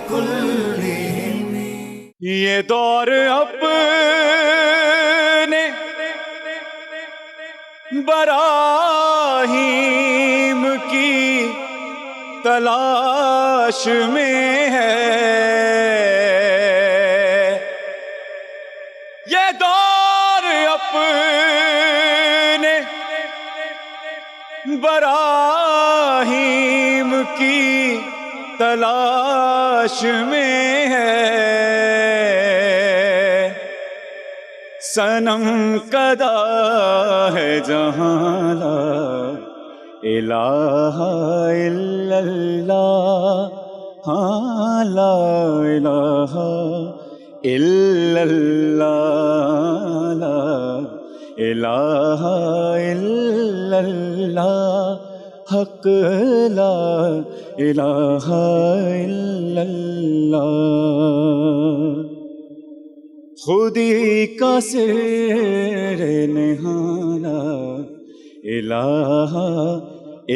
كلهم. یہ دور اپنے براہیم کی تلاش میں ہے، یہ دور اپنے براہیم کی تلاش میں ہے، صنم کدا ہے جہاں لا الہ الا اللہ، ہاں لا الہ الا اللہ، لا الہ الا اللہ، حق لا الہ الا اللہ، خودی کا سر نہانا الہ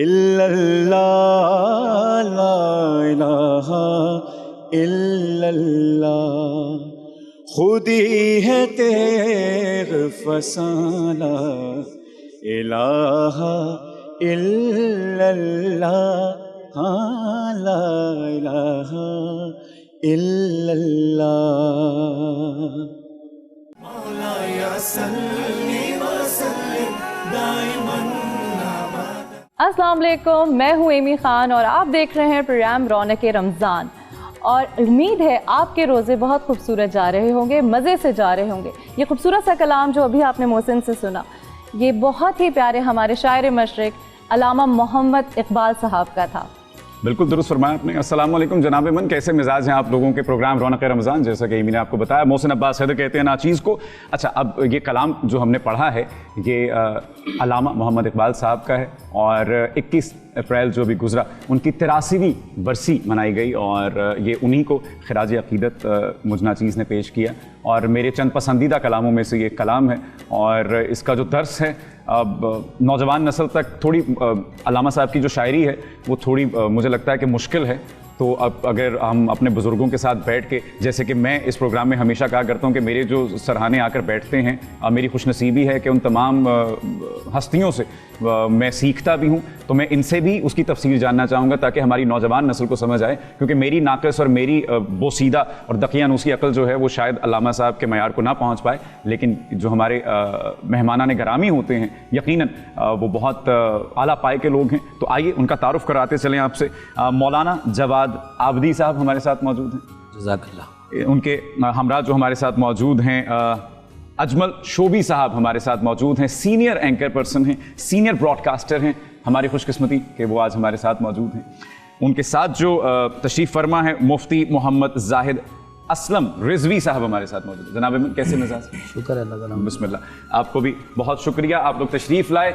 الا اللہ، لا الہ الا اللہ، خودی ہے تیغ فسانہ الہ الا اللہ، ہاں لا الہ الا اللہ. مولاي صل وسلم دائما ابدا. السلام علیکم، میں ہوں ایمی خان اور آپ دیکھ رہے ہیں پروگرام رونق رمضان، اور امید ہے آپ کے روزے بہت خوبصورت جا رہے ہوں گے، مزے سے جا رہے ہوں گے. یہ خوبصورت سا کلام جو ابھی آپ نے محسن سے سنا، یہ بہت ہی پیارے ہمارے شاعر مشرق علامہ محمد اقبال صاحب کا تھا. بالکل درست فرمایا آپ نے. السلام علیکم جناب من، کیسے مزاج ہیں آپ لوگوں کے پروگرام رونق رمضان؟ جیسا کہ ایمی نے آپ کو بتایا، محسن عباس حیدر کہتے ہیں ناچیز کو. اچھا، اب یہ کلام جو ہم نے پڑھا ہے یہ علامہ محمد اقبال صاحب کا ہے، اور 21 اپریل جو بھی گزرا ان کی 83ویں برسی منائی گئی، اور یہ انہی کو خراج عقیدت مجھ ناچیز نے پیش کیا، اور میرے چند پسندیدہ کلاموں میں سے یہ کلام ہے. اور اس کا جو درس ہے اب نوجوان نسل تک تھوڑی علامہ صاحب کی جو شاعری ہے وہ تھوڑی مجھے لگتا ہے کہ مشکل ہے. تو اب اگر ہم اپنے بزرگوں کے ساتھ بیٹھ کے، جیسے کہ میں اس پروگرام میں ہمیشہ کہا کرتا ہوں کہ میرے جو سرہانے آ کر بیٹھتے ہیں، میری خوش نصیبی ہے کہ ان تمام ہستیوں سے میں سیکھتا بھی ہوں، تو میں ان سے بھی اس کی تفصیل جاننا چاہوں گا تاکہ ہماری نوجوان نسل کو سمجھ آئے، کیونکہ میری ناقص اور میری بوسیدہ اور دقیانوسی عقل جو ہے وہ شاید علامہ صاحب کے معیار کو نہ پہنچ پائے، لیکن جو ہمارے مہمانان گرامی ہوتے ہیں یقیناً وہ بہت اعلیٰ پائے کے لوگ ہیں. تو آئیے ان کا تعارف کراتے چلیں آپ سے. مولانا جواد عابدی صاحب ہمارے ساتھ موجود ہیں، جزاک اللہ. ان کے ہمراہ جو ہمارے ساتھ موجود ہیں اجمل شوبی صاحب ہمارے ساتھ موجود ہیں، سینئر اینکر پرسن ہیں، سینئر براڈ کاسٹر ہیں. ہماری خوش قسمتی کہ وہ آج ہمارے ساتھ موجود ہیں. ان کے ساتھ جو تشریف فرما ہے مفتی محمد زاہد اسلم رضوی صاحب ہمارے ساتھ موجود ہیں. جناب کیسے مزاج؟ شکر اللہ تعالیٰ. بسم اللہ. آپ کو بھی بہت شکریہ، آپ لوگ تشریف لائے.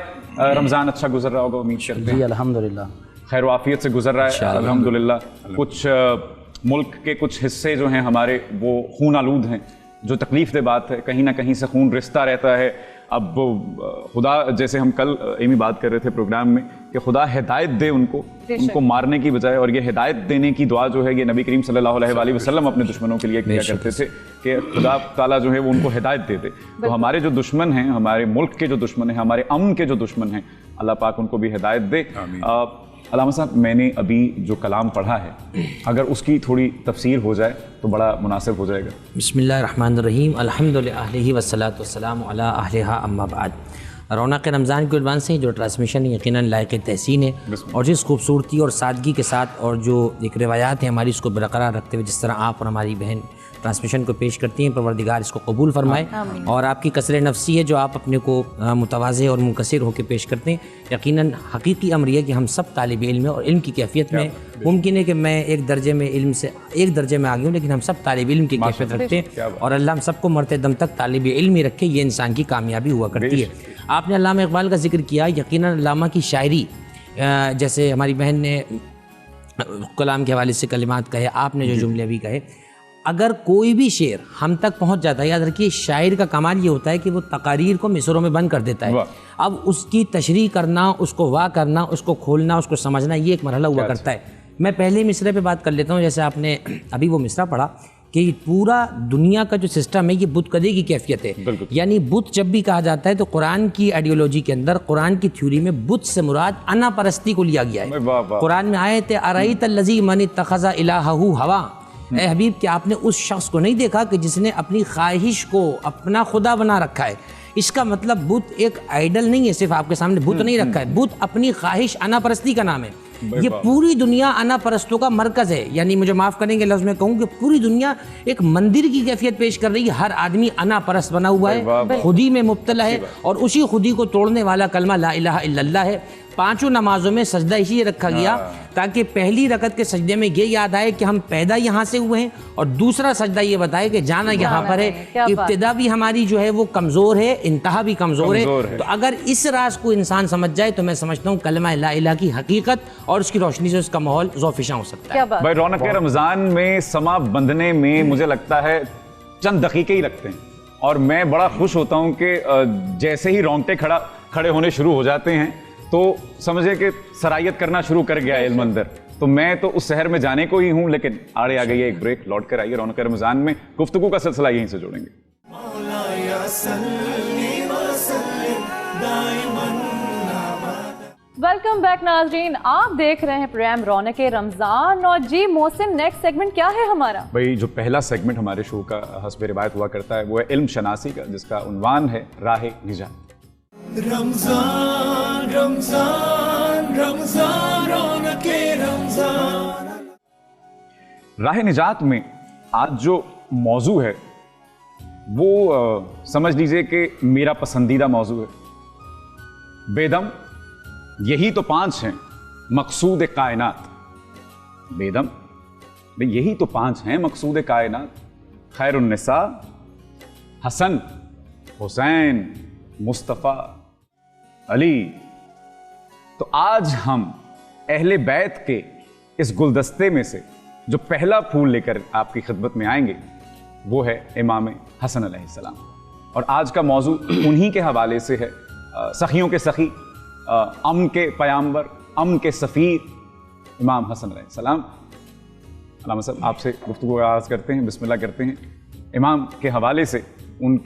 رمضان اچھا گزر رہا ہوگا امید کرتے ہیں؟ جی الحمدللہ خیر و عافیت سے گزر رہا ہے الحمدللہ. کچھ ملک کے کچھ حصے جو ہیں ہمارے وہ خون آلود ہیں، جو تکلیف دہ بات ہے، کہیں نہ کہیں سے خون رستا رہتا ہے. اب خدا، جیسے ہم کل ایمی بات کر رہے تھے پروگرام میں کہ خدا ہدایت دے ان کو مارنے کی بجائے، اور یہ ہدایت دینے کی دعا جو ہے یہ نبی کریم صلی اللہ علیہ وآلہ وسلم اپنے دشمنوں کے لیے کیا کرتے تھے کہ خدا تعالیٰ جو ہے وہ ان کو ہدایت دے دے. تو ہمارے جو دشمن ہیں، ہمارے ملک کے جو دشمن ہیں، ہمارے امن کے جو دشمن ہیں، اللہ پاک ان کو بھی ہدایت دے. علامہ صاحب، میں نے ابھی جو کلام پڑھا ہے اگر اس کی تھوڑی تفسیر ہو جائے تو بڑا مناسب ہو جائے گا. بسم اللہ الرحمن الرحیم. الحمد للہ والصلاۃ والسلام علی اہلھا اما بعد. رونق رمضان کے عنوان سے جو ٹرانسمیشن یقیناً لائق تحسین ہے، اور جس خوبصورتی اور سادگی کے ساتھ اور جو ایک روایات ہیں ہماری اس کو برقرار رکھتے ہوئے جس طرح آپ اور ہماری بہن ٹرانسمیشن کو پیش کرتی ہیں، پروردگار اس کو قبول فرمائے. اور آپ کی کثر نفسی ہے جو آپ اپنے کو متواضع اور منکسر ہو کے پیش کرتے ہیں. یقیناً حقیقی امر یہ کہ ہم سب طالب علم ہیں، اور علم کی کیفیت میں ممکن ہے کہ میں ایک درجے میں علم سے ایک درجے میں آگے ہوں، لیکن ہم سب طالب علم کی کیفیت رکھتے ہیں، اور اللہ ہم سب کو مرتے دم تک طالب علم ہی رکھے. یہ انسان کی کامیابی ہوا کرتی ہے. آپ نے علامہ اقبال کا ذکر کیا. یقیناً علامہ کی شاعری، جیسے ہماری بہن نے کلام کے حوالے سے کلمات کہے، آپ نے جو جملے بھی کہے، اگر کوئی بھی شعر ہم تک پہنچ جاتا ہے، یاد رکھیے شاعر کا کمال یہ ہوتا ہے کہ وہ تقاریر کو مصروں میں بند کر دیتا ہے. اب اس کی تشریح کرنا، اس کو وا کرنا، اس کو کھولنا، اس کو سمجھنا، یہ ایک مرحلہ ہوا کرتا ہے. میں پہلے مصرے پہ بات کر لیتا ہوں. جیسے آپ نے ابھی وہ مصرع پڑھا کہ پورا دنیا کا جو سسٹم ہے یہ بت کدے کی کیفیت ہے. یعنی بت جب بھی کہا جاتا ہے تو قرآن کی آئیڈیالوجی کے اندر، قرآن کی تھیوری میں بت سے مراد انا پرستی کو لیا گیا ہے. قرآن میں آیت ہے ارایت الذی من اتخذ الہہ ہوا. اے حبیب کہ آپ نے اس شخص کو نہیں دیکھا کہ جس نے اپنی خواہش کو اپنا خدا بنا رکھا ہے. اس کا مطلب بت ایک آئیڈل نہیں ہے، صرف آپ کے سامنے بت نہیں رکھا ہے. بت اپنی خواہش انا پرستی کا نام ہے. یہ پوری دنیا انا پرستوں کا مرکز ہے. یعنی مجھے معاف کریں گے لفظ میں کہوں کہ پوری دنیا ایک مندر کی کیفیت پیش کر رہی ہے. ہر آدمی انا پرست بنا ہوا ہے، خودی میں مبتلا ہے، اور اسی خودی کو توڑنے والا کلمہ لا الہ الا اللہ ہے. پانچوں نمازوں میں سجدہ اسی لیے رکھا گیا تاکہ پہلی رکعت کے سجدے میں یہ یاد آئے کہ ہم پیدا یہاں سے ہوئے ہیں، اور دوسرا سجدہ یہ بتائے کہ جانا یہاں پر ہے. ابتدا بھی ہماری جو ہے وہ کمزور ہے، انتہا بھی کمزور ہے. تو اگر اس راز کو انسان سمجھ جائے تو میں سمجھتا ہوں کلمہ لا الہ کی حقیقت اور اس کی روشنی سے اس کا ماحول ذوفشاں ہو سکتا ہے. بھائی رونق رمضان میں سما بندھنے میں مجھے لگتا ہے چند دقیقے ہی لگتے ہیں، اور میں بڑا خوش ہوتا ہوں کہ جیسے ہی رونگٹے کھڑے ہونے شروع ہو جاتے ہیں تو سمجھے کہ سرایت کرنا شروع کر گیا ہے علم اندر. تو میں تو اس شہر میں جانے کو ہی ہوں، لیکن آڑے آ گئی ہے ایک بریک. لوٹ کر آئیے رونق رمضان میں گفتگو کا سلسلہ یہیں سے جوڑیں گے. مولاي صلي وسلم دائما ابدا. ویلکم بیک ناظرین، آپ دیکھ رہے ہیں پروگرام رونق رمضان. اور جی محسن، نیکسٹ سیگمنٹ کیا ہے ہمارا؟ بھائی جو پہلا سیگمنٹ ہمارے شو کا حسب روایت ہوا کرتا ہے وہ ہے علم شناسی کا، جس کا عنوان ہے راہ نجات. رمضان رمضان رمضان رونق رمضان. راہ نجات میں آج جو موضوع ہے وہ سمجھ لیجئے کہ میرا پسندیدہ موضوع ہے. بے دم یہی تو 5 ہیں مقصود کائنات. بے دم یہی تو 5 ہیں مقصود کائنات. خیر النساء، حسن، حسین، مصطفیٰ، علی. تو آج ہم اہل بیت کے اس گلدستے میں سے جو پہلا پھول لے کر آپ کی خدمت میں آئیں گے وہ ہے امام حسن علیہ السلام. اور آج کا موضوع انہی کے حوالے سے ہے، سخیوں کے سخی، امن کے پیامبر، امن کے سفیر امام حسن علیہ السلام. علامہ صاحب آپ سے گفتگو کا آغاز کرتے ہیں، بسم اللہ کرتے ہیں. امام کے حوالے سے ان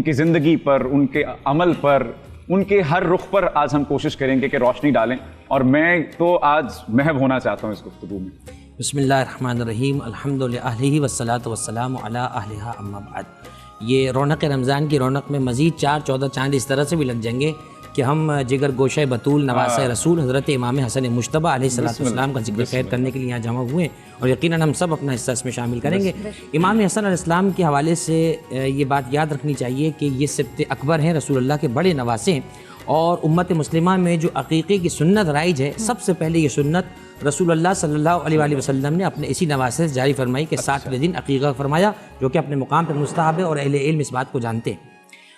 کی زندگی پر، ان کے عمل پر، ان کے ہر رخ پر آج ہم کوشش کریں گے کہ روشنی ڈالیں. اور میں تو آج محو ہونا چاہتا ہوں اس گفتگو میں. بسم اللہ الرحمن الرحیم. الحمد للہ والصلاۃ والسلام علی اہلھا اما بعد. یہ رونق رمضان کی رونق میں مزید 4-14 چاند اس طرح سے بھی لگ جائیں گے کہ ہم جگر گوشہ بطول نواسہ رسول حضرت امام حسن مجتبیٰ علیہ السلام کا ذکر خیر کرنے کے لیے یہاں جمع ہوئے ہیں، اور یقیناً ہم سب اپنا حصہ اس میں شامل کریں گے. امام حسن علیہ السلام کے حوالے سے یہ بات یاد رکھنی چاہیے کہ یہ سبت اکبر ہیں، رسول اللہ کے بڑے نواسے ہیں. اور امت مسلمہ میں جو عقیقے کی سنت رائج ہے، سب سے پہلے یہ سنت رسول اللہ صلی اللہ علیہ وآلہ وسلم نے اپنے اسی نواسے سے جاری فرمائی کہ 7ویں دن عقیقہ فرمایا، جو کہ اپنے مقام پر مستحب ہے اور اہل علم اس بات کو جانتے ہیں.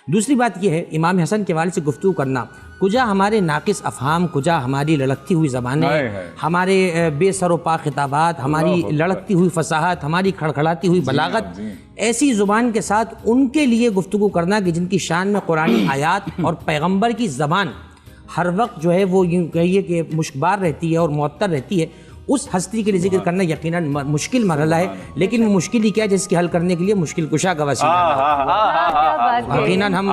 دوسری بات یہ ہے امام حسن کے حوالے سے گفتگو کرنا، کجا ہمارے ناقص افہام، کجا ہماری لڑکتی ہوئی زبانیں، ہمارے بے سر و پا خطابات، ہماری لڑکتی ہوئی فصاحت، ہماری کھڑکھڑاتی ہوئی بلاغت، ایسی زبان کے ساتھ ان کے لیے گفتگو کرنا کہ جن کی شان میں قرآنی آیات اور پیغمبر کی زبان ہر وقت جو ہے وہ یوں کہیے کہ مشکبار رہتی ہے اور معطر رہتی ہے، اس ہستی کے لیے ذکر کرنا یقیناً مشکل مرحلہ ہے. لیکن وہ مشکل ہی کیا ہے جس کے حل کرنے کے لیے مشکل کشا کا وسیلہ ہے. یقیناً ہم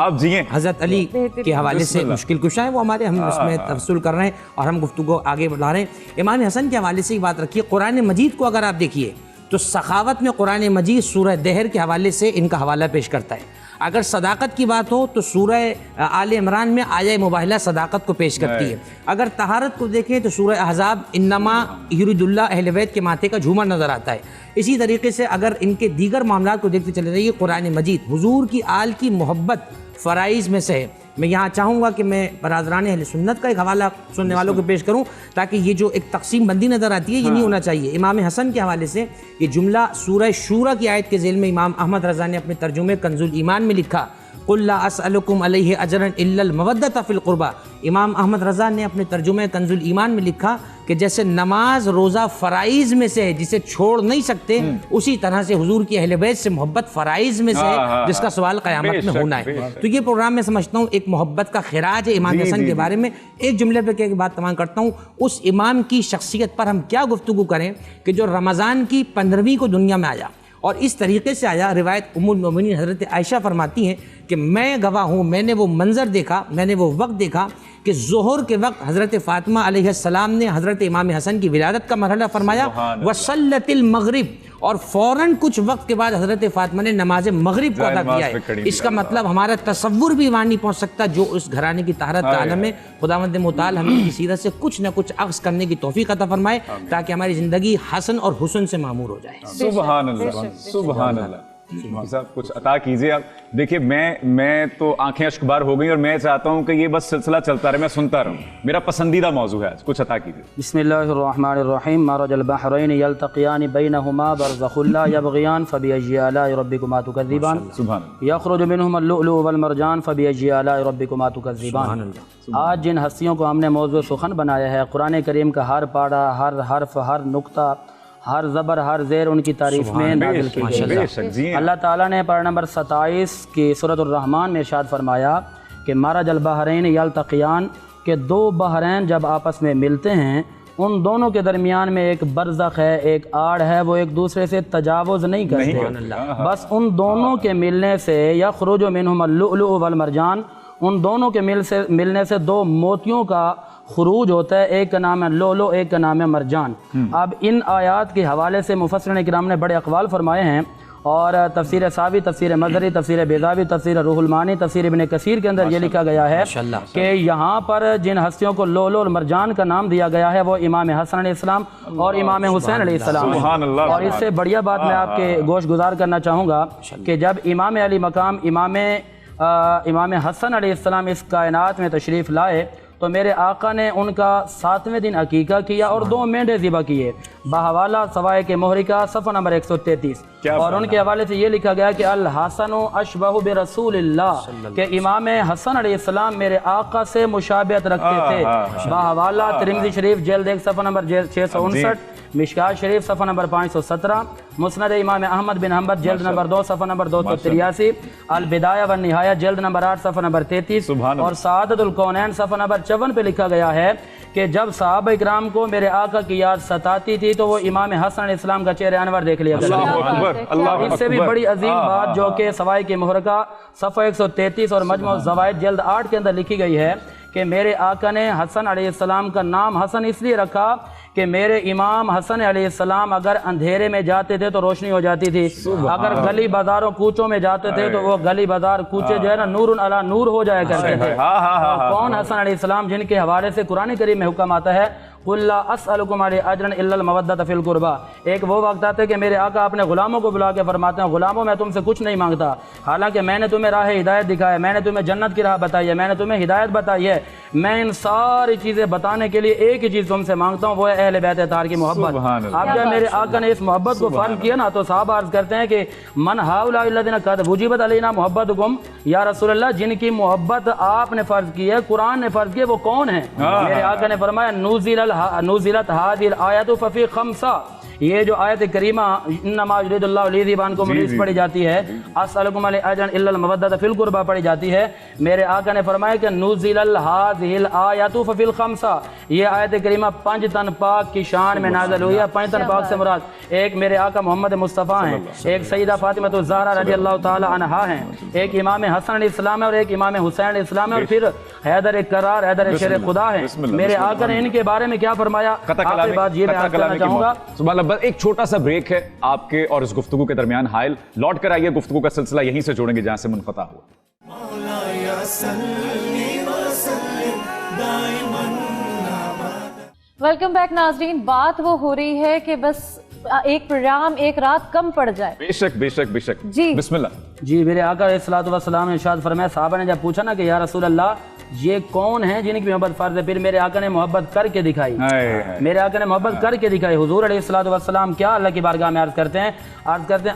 حضرت علی کے حوالے سے مشکل کشا ہے، وہ ہمارے ہم اس میں تفصیل کر رہے ہیں اور ہم گفتگو آگے بڑھا رہے ہیں. امام حسن کے حوالے سے یہ بات رکھیے، قرآن مجید کو اگر آپ دیکھیے تو سخاوت میں قرآن مجید سورہ دہر کے حوالے سے ان کا حوالہ پیش کرتا ہے. اگر صداقت کی بات ہو تو سورہ آل عمران میں آیہ مباہلہ صداقت کو پیش کرتی ہے. اگر طہارت کو دیکھیں تو سورہ احزاب انما یرید اللہ اہل بیت کے ماتھے کا جھومر نظر آتا ہے. اسی طریقے سے اگر ان کے دیگر معاملات کو دیکھتے چلے رہیے، قرآن مجید حضور کی آل کی محبت فرائض میں سے ہے. میں یہاں چاہوں گا کہ میں برادران اہل سنت کا ایک حوالہ سننے والوں کو پیش کروں تاکہ یہ جو ایک تقسیم بندی نظر آتی ہے یہ نہیں ہونا چاہیے. امام حسن کے حوالے سے یہ جملہ سورہ شورى کی آیت کے ذیل میں امام احمد رضا نے اپنے ترجمے کنز الایمان میں لکھا، قل لا اسألکم علیہ اجرا الا المودۃ فی القربى. امام احمد رضا نے اپنے ترجمے کنز الایمان میں لکھا کہ جیسے نماز روزہ فرائض میں سے ہے جسے چھوڑ نہیں سکتے، اسی طرح سے حضور کی اہل بیت سے محبت فرائض میں سے ہے جس کا سوال قیامت میں ہونا ہے۔ تو یہ پروگرام میں سمجھتا ہوں ایک محبت کا خراج ہے امام حسن کے بارے میں۔ ایک جملے پہ ایک بات تمام کرتا ہوں، اس امام کی شخصیت پر ہم کیا گفتگو کریں کہ جو رمضان کی 15ویں کو دنیا میں آیا اور اس طریقے سے آیا۔ روایت ام المومنین حضرت عائشہ فرماتی ہیں کہ میں گواہ ہوں، میں نے وہ منظر دیکھا، میں نے وہ وقت دیکھا کہ ظہر کے وقت حضرت فاطمہ علیہ السلام نے حضرت امام حسن کی ولادت کا مرحلہ فرمایا، وصلت المغرب، اور فوراً کچھ وقت کے بعد حضرت فاطمہ نے نماز مغرب کو ادا کیا ہے۔ اس کا مطلب ہمارا تصور بھی وہاں نہیں پہنچ سکتا جو اس گھرانے کی طہارت کا عالم ہے۔ خداوند متعال ہمیں کی سیرت سے کچھ نہ کچھ اخذ کرنے کی توفیق عطا فرمائے تاکہ ہماری زندگی حسن اور حسن سے معمور ہو جائے۔ سبحان اللہ، سبحان اللہ۔ صاحب کچھ عطا کیجئے آپ۔ دیکھیے میں تو آنکھیں اشکبار ہو گئی اور میں چاہتا ہوں کہ یہ بس سلسلہ چلتا رہے، میں سنتا رہوں، میرا پسندیدہ موضوع ہے آج، کچھ عطا کیجئے۔ بسم اللہ الرحمن الرحیم، مرج البحرین یلتقیان بینہما برزخ لا یبغیان فبأی آلاء ربکما تکذبان یخرج منہما اللؤلؤ والمرجان فبأی آلاء ربکما تکذبان۔ آج جن ہستیوں کو ہم نے موضوع سخن بنایا ہے، قرآن کریم کا ہر پارہ، ہر حرف، ہر نقطہ، ہر زبر، ہر زیر ان کی تعریف میں نازل کی گئی ہے۔ اللہ تعالیٰ نے پارہ نمبر 27 کی سورۃ الرحمن میں ارشاد فرمایا کہ مرج البحرین یلتقیان، کہ دو بحرین جب آپس میں ملتے ہیں ان دونوں کے درمیان میں ایک برزخ ہے، ایک آڑ ہے، وہ ایک دوسرے سے تجاوز نہیں کرتے، بس ان دونوں کے ملنے سے یخرج منہما اللؤلؤ والمرجان، ان دونوں کے ملنے سے دو موتیوں کا خروج ہوتا ہے، ایک کا نام ہے لولو، ایک کا نام ہے مرجان۔ اب ان آیات کے حوالے سے مفسرین کرام نے بڑے اقوال فرمائے ہیں، اور تفسیر ساوی، تفسیر مظہری، تفسیر بیضاوی، تفسیر روح المعانی، تفسیر ابن کثیر کے اندر یہ لکھا گیا ہے کہ یہاں پر جن ہستیوں کو لولو اور مرجان کا نام دیا گیا ہے وہ امام حسن علیہ السلام اور امام حسین علیہ السلام ہیں۔ اور اس سے بڑھیا بات میں آپ کے گوش گزار کرنا چاہوں گا کہ جب امام علی مقام امام حسن علیہ السلام اس کائنات میں تشریف لائے تو میرے آقا نے ان کا 7ویں دن عقیقہ کیا اور 2 مینڈے ذبح کیے، بحوالہ سوائے کے محرکہ صفحہ نمبر 133، اور ان کے حوالے سے یہ لکھا گیا کہ الحسن اشبہ برسول اللہ، کہ امام حسن علیہ السلام میرے آقا سے مشابہت رکھتے تھے۔ بحوالہ ترمذی شریف جلد 1 صفحہ نمبر 659، مشکات شریف صفحہ نمبر 517، مسند امام احمد بن حنبل جلد نمبر 2 صفحہ نمبر 283، البدایہ والنہایہ جلد نمبر 8 صفحہ نمبر 33، اور سعادت الکونین صفحہ نمبر 54 پہ لکھا گیا ہے کہ جب صحابہ اکرام کو میرے آقا کی یاد ستاتی تھی تو وہ امام حسن علیہ السلام کا چہرہ انور دیکھ لیا کرتے۔ اس سے بھی بڑی عظیم بات جو کہ سوائے کی محرکہ صفحہ 133 اور مجموع الزوائد جلد 8 کے اندر لکھی گئی ہے کہ میرے آقا نے حسن علیہ السلام کا نام حسن اس لیے رکھا کہ میرے امام حسن علیہ السلام اگر اندھیرے میں جاتے تھے تو روشنی ہو جاتی تھی، اگر گلی بازاروں کوچوں میں جاتے تھے تو وہ گلی بازار کوچے جو ہے نا نور علی نور ہو جایا کرتے تھے۔ کون حسن علیہ السلام جن کے حوالے سے قرآن کریم میں حکم آتا ہے قُلْ لَا أَسْأَلُكُمْ عَلَيْهِ أَجْرًا إِلَّا الْمَوَدَّةَ فِي الْقُرْبَى۔ ایک وہ وقت آتا ہے کہ میرے آقا اپنے غلاموں کو بلا کے فرماتے ہیں غلاموں میں تم سے کچھ نہیں مانگتا، حالانکہ میں نے تمہیں راہ ہدایت دکھایا، میں نے تمہیں جنت کی راہ بتائی ہے، میں نے تمہیں ہدایت بتائی ہے، میں ان ساری چیزیں بتانے کے لیے ایک ہی چیز تم سے مانگتا ہوں، وہ ہے اہل بیت اطہار کی محبت۔ اب جب میرے آقا نے اس محبت کو فرض کیا نا تو صحابہ عرض کرتے ہیں کہ من ہؤلاء الذین قد وجبت علینا محبتکم، یا رسول اللہ جن کی محبت آپ نے فرض کی ہے، قرآن نے فرض کی ہے، وہ کون ہیں؟ میرے آقا نے فرمایا نزلت هذه الآیات ففی خمسہ، یہ جو آیت کریمہ انما یرید اللہ لیذہب عنکم الرجس پڑھی جاتی ہے، اسألکم علیہ اجرا الا المودۃ فی القربى پڑھی جاتی ہے، میرے آقا نے فرمایا کہ نزل هذه الآیات ففی الخمسہ، یہ آیت کریمہ 5 تن پاک کی شان میں نازل ہوئی ہے۔ 5 تن پاک سے مراد ایک میرے آقا محمد مصطفیٰ ہیں، ایک سیدہ فاطمہ الزہرا رضی اللہ تعالی عنہا ہیں، ایک امام حسن علیہ السلام ہے اور ایک امام حسین علیہ السلام ہے، اور پھر حیدر کرار، حیدر شیر خدا ہیں۔ میرے آقا نے ان کے بارے میں کیا فرمایا؟ آخری بات یہ میں عرض کرنا چاہوں گا۔ سبحان اللہ، بس ایک چھوٹا سا بریک ہے آپ کے اور اس گفتگو کے درمیان، حائل لوٹ کر آئیے، گفتگو کا سلسلہ یہیں سے جوڑیں گے جہاں سے منقطع ہوا۔ مولاي صلي وسلم دائما ابدا۔ ویلکم بیک ناظرین، بات وہ ہو رہی ہے کہ بس ایک پروگرام ایک رات کم پڑ جائے۔ بے شک بے شک بے شک، جی بسم اللہ۔ جی میرے آقا علیہ الصلوۃ والسلام نے ارشاد فرمایا، صحابہ نے جب پوچھا نا کہ یا رسول اللہ یہ کون ہیں جن کی محبت فرض ہے، پھر میرے آقا نے محبت کر کے دکھائی، میرے آقا نے محبت کر کے دکھائی۔ حضور علیہ الصلوۃ والسلام کیا اللہ کی بارگاہ میں عرض کرتے ہیں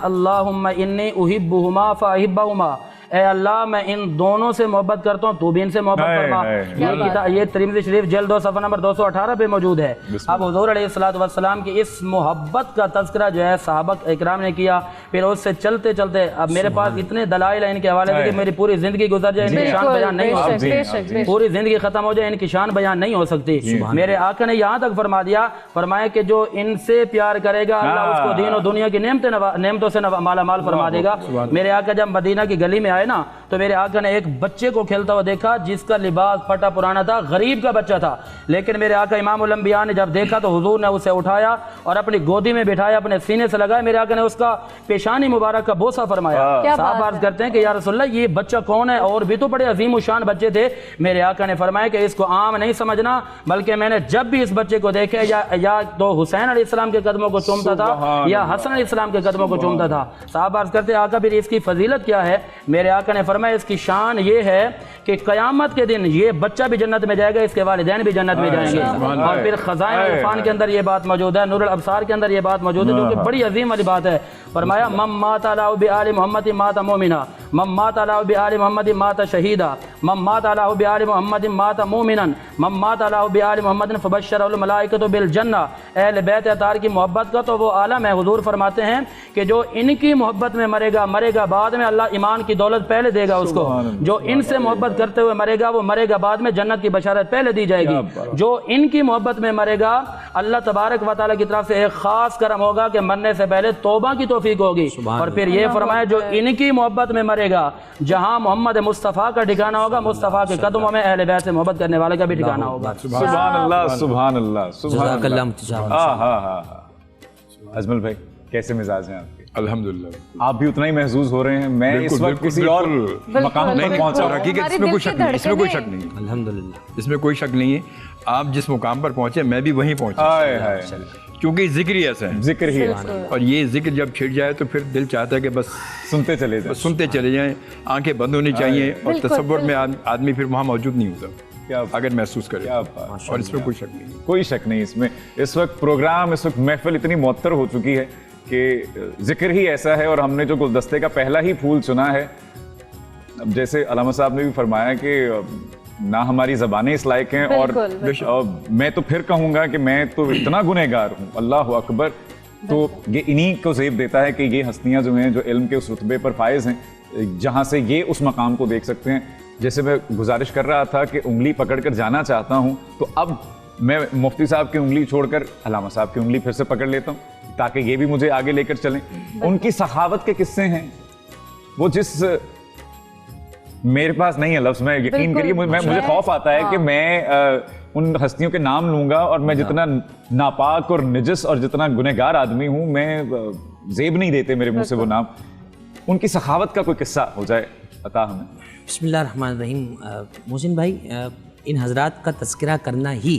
اللہم انی احبہما فاحبہما، اے اللہ میں ان دونوں سے محبت کرتا ہوں، تو بھی ان سے محبت فرما۔ یہ ترمذی شریف جلد 2 صفحہ نمبر 218 پہ موجود ہے۔ اب حضور علیہ السلام کی اس محبت کا تذکرہ جو ہے صحابہ اکرام نے کیا، پھر اس سے چلتے چلتے اب میرے پاس اتنے دلائل ہیں ان کے حوالے سے کہ میری پوری زندگی گزر جائے، ان کی شان بیان نہیں ہو سکتی، پوری زندگی ختم ہو جائے، ان کی شان بیان نہیں ہو سکتی۔ میرے آقا نے یہاں تک فرما دیا، فرمایا کہ جو ان سے پیار کرے گا اللہ اس کو دین و دنیا کی نعمتوں سے مالا مال فرما دے گا۔ میرے آقا جب مدینہ کی گلی میں آئے نا تو میرے آقا نے ایک بچے کو کھیلتا ہوا دیکھا جس کا لباس پھٹا پرانا تھا، غریب کا بچہ تھا، لیکن میرے آقا امام الانبیاء نے جب دیکھا تو حضور نے اسے اٹھایا اور اپنی گودی میں بٹھایا، اپنے سینے سے لگایا، میرے آقا نے اس کا پیشانی مبارک کا بوسہ فرمایا۔ صاحب عرض کرتے ہیں کہ یا رسول اللہ یہ بچہ کون ہے؟ اور بھی تو بڑے عظیم و شان بچے تھے۔ میرے آقا نے فرمایا کہ اس کو عام نہیں سمجھنا، بلکہ میں نے جب بھی اس بچے کو دیکھا یا تو حسین علیہ السلام کے قدموں کو چومتا تھا یا حسن علیہ السلام کے قدموں کو چومتا تھا۔ صاحب عرض کرتے ہیں آقا پھر اس کی فضیلت کیا ہے؟ میرے آقا نے فرمایا اس کی شان یہ ہے کہ قیامت کے دن یہ بچہ بھی جنت میں جائے گا، اس کے والدین بھی جنت میں جائیں گے۔ اور پھر خزائن عرفان کے اندر یہ بات موجود ہے، نور الابصار کے اندر یہ بات موجود ہے، جو کہ بڑی عظیم والی بات ہے۔ فرمایا من مات علی بآل محمد مات مومنا، من مات علی بآل محمد مات شہیدا، من مات علی بآل محمد مات مومنا، من مات علی بآل محمد فبشرہ الملائکۃ بالجنہ۔ اہل بیت اطہار کی محبت کا تو وہ عالم ہے۔ حضور فرماتے ہیں کہ جو ان کی محبت میں مرے گا بعد میں اللہ ایمان کی دولت پہلے دے گا اس کو، جو ان سے محبت کرتے ہوئے مرے گا وہ مرے گا بعد میں جنت کی بشارت پہلے دی جائے گی، جو ان کی محبت میں مرے گا اللہ تبارک و تعالیٰ کی طرف سے ایک خاص کرم ہوگا کہ مرنے سے پہلے توبہ کی توفیق ہوگی۔ اور پھر یہ فرمایا جو ان کی محبت میں مرے گا جہاں محمد مصطفیٰ کا ٹھکانہ ہوگا، مصطفیٰ کے قدموں میں اہل بیت سے محبت کرنے والے کا بھی ٹھکانہ ہوگا۔ سبحان اللہ سبحان اللہ سبحان جزاک اللہ متشابہ۔ اجمل بھائی کیسے مزاج ہیں آپ کے؟ الحمدللہ آپ بھی اتنا ہی محظوظ ہو رہے ہیں، میں اس وقت کسی اور مقام نہیں پہنچا ہوں۔ حقیقت اس میں کوئی شک نہیں، اس میں کوئی شک نہیں، الحمدللہ اس میں کوئی شک نہیں ہے۔ آپ جس مقام پر پہنچے میں بھی وہیں پہنچا، کیونکہ ذکر ہی ایسا ہے، ذکر ہی اور یہ ذکر جب چھڑ جائے تو پھر دل چاہتا ہے کہ بس سنتے چلے جائیں، سنتے چلے جائیں، آنکھیں بند ہونی چاہیے اور تصور میں آدمی پھر وہاں موجود نہیں ہوتا اگر محسوس کرے، اور اس میں کوئی شک نہیں، کوئی شک نہیں اس میں۔ اس وقت پروگرام، اس وقت محفل اتنی معطر ہو چکی ہے کہ ذکر ہی ایسا ہے، اور ہم نے جو گلدستے کا پہلا ہی پھول چنا ہے، جیسے علامہ صاحب نے بھی فرمایا کہ نہ ہماری زبانیں اس لائق ہیں، اور میں تو پھر کہوں گا کہ میں تو اتنا گنہگار ہوں، اللہ اکبر۔ تو یہ انہی کو زیب دیتا ہے کہ یہ ہستیاں جو ہیں جو علم کے اس رتبے پر فائز ہیں، جہاں سے یہ اس مقام کو دیکھ سکتے ہیں۔ جیسے میں گزارش کر رہا تھا کہ انگلی پکڑ کر جانا چاہتا ہوں، تو اب میں مفتی صاحب کی انگلی چھوڑ کر علامہ صاحب کی انگلی پھر سے پکڑ لیتا ہوں تاکہ یہ بھی مجھے آگے لے کر چلیں۔ ان کی سخاوت کے قصے ہیں، وہ جس میرے پاس نہیں ہے لفظ، میں یقین کریے مجھے خوف آتا ہے کہ میں ان ہستیوں کے نام لوں گا اور میں جتنا ناپاک اور نجس اور جتنا گنہگار آدمی ہوں، میں زیب نہیں دیتے میرے منہ سے وہ نام۔ ان کی سخاوت کا کوئی قصہ ہو جائے عطا ہمیں۔ بسم اللہ الرحمن الرحیم۔ محسن بھائی، ان حضرات کا تذکرہ کرنا ہی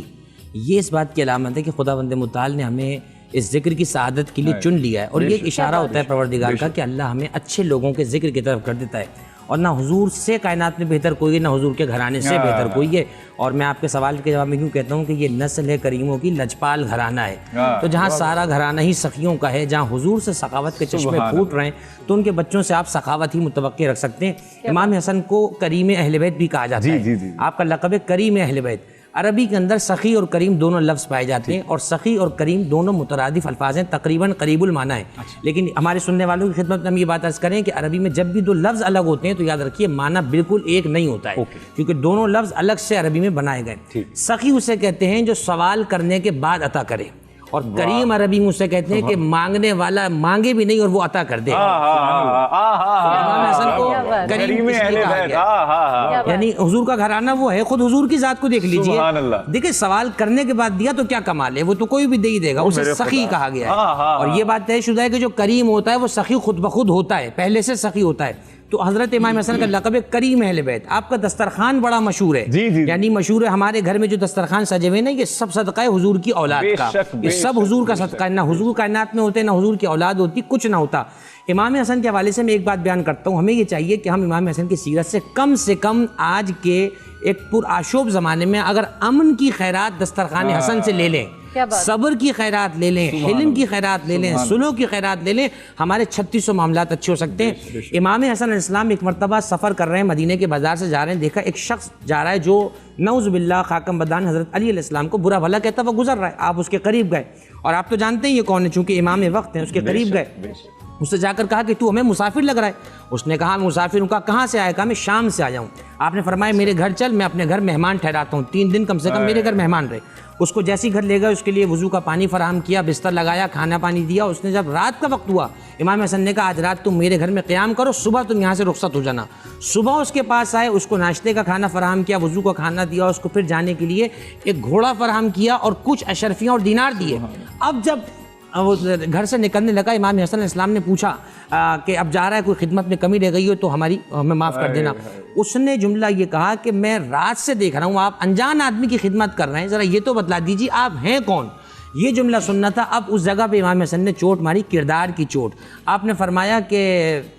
یہ اس بات کی علامت ہے کہ خداوند متعال نے ہمیں اس ذکر کی سعادت کے لیے چن لیا ہے، اور یہ ایک اشارہ ہوتا ہے پروردگار کا کہ اللہ ہمیں اچھے لوگوں کے ذکر کی طرف کر دیتا ہے، اور نہ حضور سے کائنات میں بہتر کوئی ہے، نہ حضور کے گھرانے سے بہتر کوئی ہے۔ اور میں آپ کے سوال کے جواب میں کیوں کہتا ہوں کہ یہ نسل ہے کریموں کی، لجپال گھرانہ ہے، تو جہاں سارا گھرانہ ہی سخیوں کا ہے، جہاں حضور سے سخاوت کے چشمے پھوٹ رہے ہیں، تو ان کے بچوں سے آپ سخاوت ہی متوقع رکھ سکتے ہیں۔ امام حسن کو کریم اہل بیت بھی کہا جاتا ہے، آپ کا لقب ہے کریم اہل بیت۔ عربی کے اندر سخی اور کریم دونوں لفظ پائے جاتے ہیں، اور سخی اور کریم دونوں مترادف الفاظ ہیں، تقریباً قریب المعنی ہیں، لیکن ہمارے سننے والوں کی خدمت میں ہم یہ بات عرض کریں کہ عربی میں جب بھی دو لفظ الگ ہوتے ہیں تو یاد رکھیے معنی بالکل ایک نہیں ہوتا ہے، کیونکہ دونوں لفظ الگ سے عربی میں بنائے گئے۔ سخی اسے کہتے ہیں جو سوال کرنے کے بعد عطا کرے، اور کریم عربی میں اسے کہتے ہیں کہ مانگنے والا مانگے بھی نہیں اور وہ عطا کر دے۔ امام حسن کو کریم اس لیے کہا گیا، یعنی حضور کا گھرانہ وہ ہے، خود حضور کی ذات کو دیکھ لیجئے، دیکھیں سوال کرنے کے بعد دیا تو کیا کمال ہے، وہ تو کوئی بھی دے ہی دے گا، اسے سخی کہا گیا ہے۔ اور یہ بات طے شدہ ہے کہ جو کریم ہوتا ہے وہ سخی خود بخود ہوتا ہے، پہلے سے سخی ہوتا ہے۔ تو حضرت امام حسن کا لقب ہے کریم اہل بیت۔ آپ کا دسترخوان بڑا مشہور ہے، یعنی مشہور ہے ہمارے گھر میں جو دسترخوان سجے ہوئے نا، یہ سب صدقہ ہے حضور کی اولاد کا، یہ سب حضور کا صدقہ ہے، نہ حضور کائنات میں ہوتے، نہ حضور کی اولاد ہوتی، کچھ نہ ہوتا۔ امام حسن کے حوالے سے میں ایک بات بیان کرتا ہوں، ہمیں یہ چاہیے کہ ہم امام حسن کی سیرت سے کم آج کے ایک پرآشوب زمانے میں اگر امن کی خیرات دسترخوان حسن سے لے لیں صبر کی خیرات لے لیں, حلم کی خیرات لے لیں, سلو کی خیرات لے لیں, ہمارے 3600 معاملات اچھے ہو سکتے ہیں. امام حسن علیہ السلام ایک مرتبہ سفر کر رہے ہیں, مدینے کے بازار سے جا رہے ہیں, دیکھا ایک شخص جا رہا ہے جو نعوذ باللہ خاکم بدان حضرت علی علیہ السلام کو برا بھلا کہتا, وہ گزر رہا ہے, آپ اس کے قریب گئے, اور آپ تو جانتے ہیں یہ کون ہے, چونکہ امام وقت ہیں, اس کے قریب گئے, اس سے جا کر کہا کہ تو ہمیں مسافر لگ رہا ہے. اس نے کہا میں مسافر ہوں. کہاں سے آیا؟ کہا میں شام سے آیا ہوں. آپ نے فرمایا میرے گھر چل, میں اپنے گھر مہمان ٹھہراتا ہوں, 3 دن کم سے کم میرے گھر مہمان رہے. اس کو جیسی گھر لے گئے, اس کے لیے وضو کا پانی فراہم کیا, بستر لگایا, کھانا پانی دیا. اس نے جب رات کا وقت ہوا, امام حسن نے کہا آج رات تم میرے گھر میں قیام کرو, صبح تم یہاں سے رخصت ہو جانا. صبح اس کے پاس آئے, اس کو ناشتے کا کھانا فراہم کیا, وضو کا کھانا دیا, اس کو پھر جانے کے لیے ایک گھوڑا فراہم کیا اور کچھ اشرفیاں اور دینار دیے. اب جب وہ گھر سے نکلنے لگا, امام حسن علیہ السلام نے پوچھا کہ اب جا رہا ہے, کوئی خدمت میں کمی رہ گئی ہو تو ہمیں معاف کر دینا. اس نے جملہ یہ کہا کہ میں رات سے دیکھ رہا ہوں آپ انجان آدمی کی خدمت کر رہے ہیں, ذرا یہ تو بتلا دیجیے آپ ہیں کون. یہ جملہ سننا تھا. اب اس جگہ پہ امام حسن نے چوٹ ماری, کردار کی چوٹ. آپ نے فرمایا کہ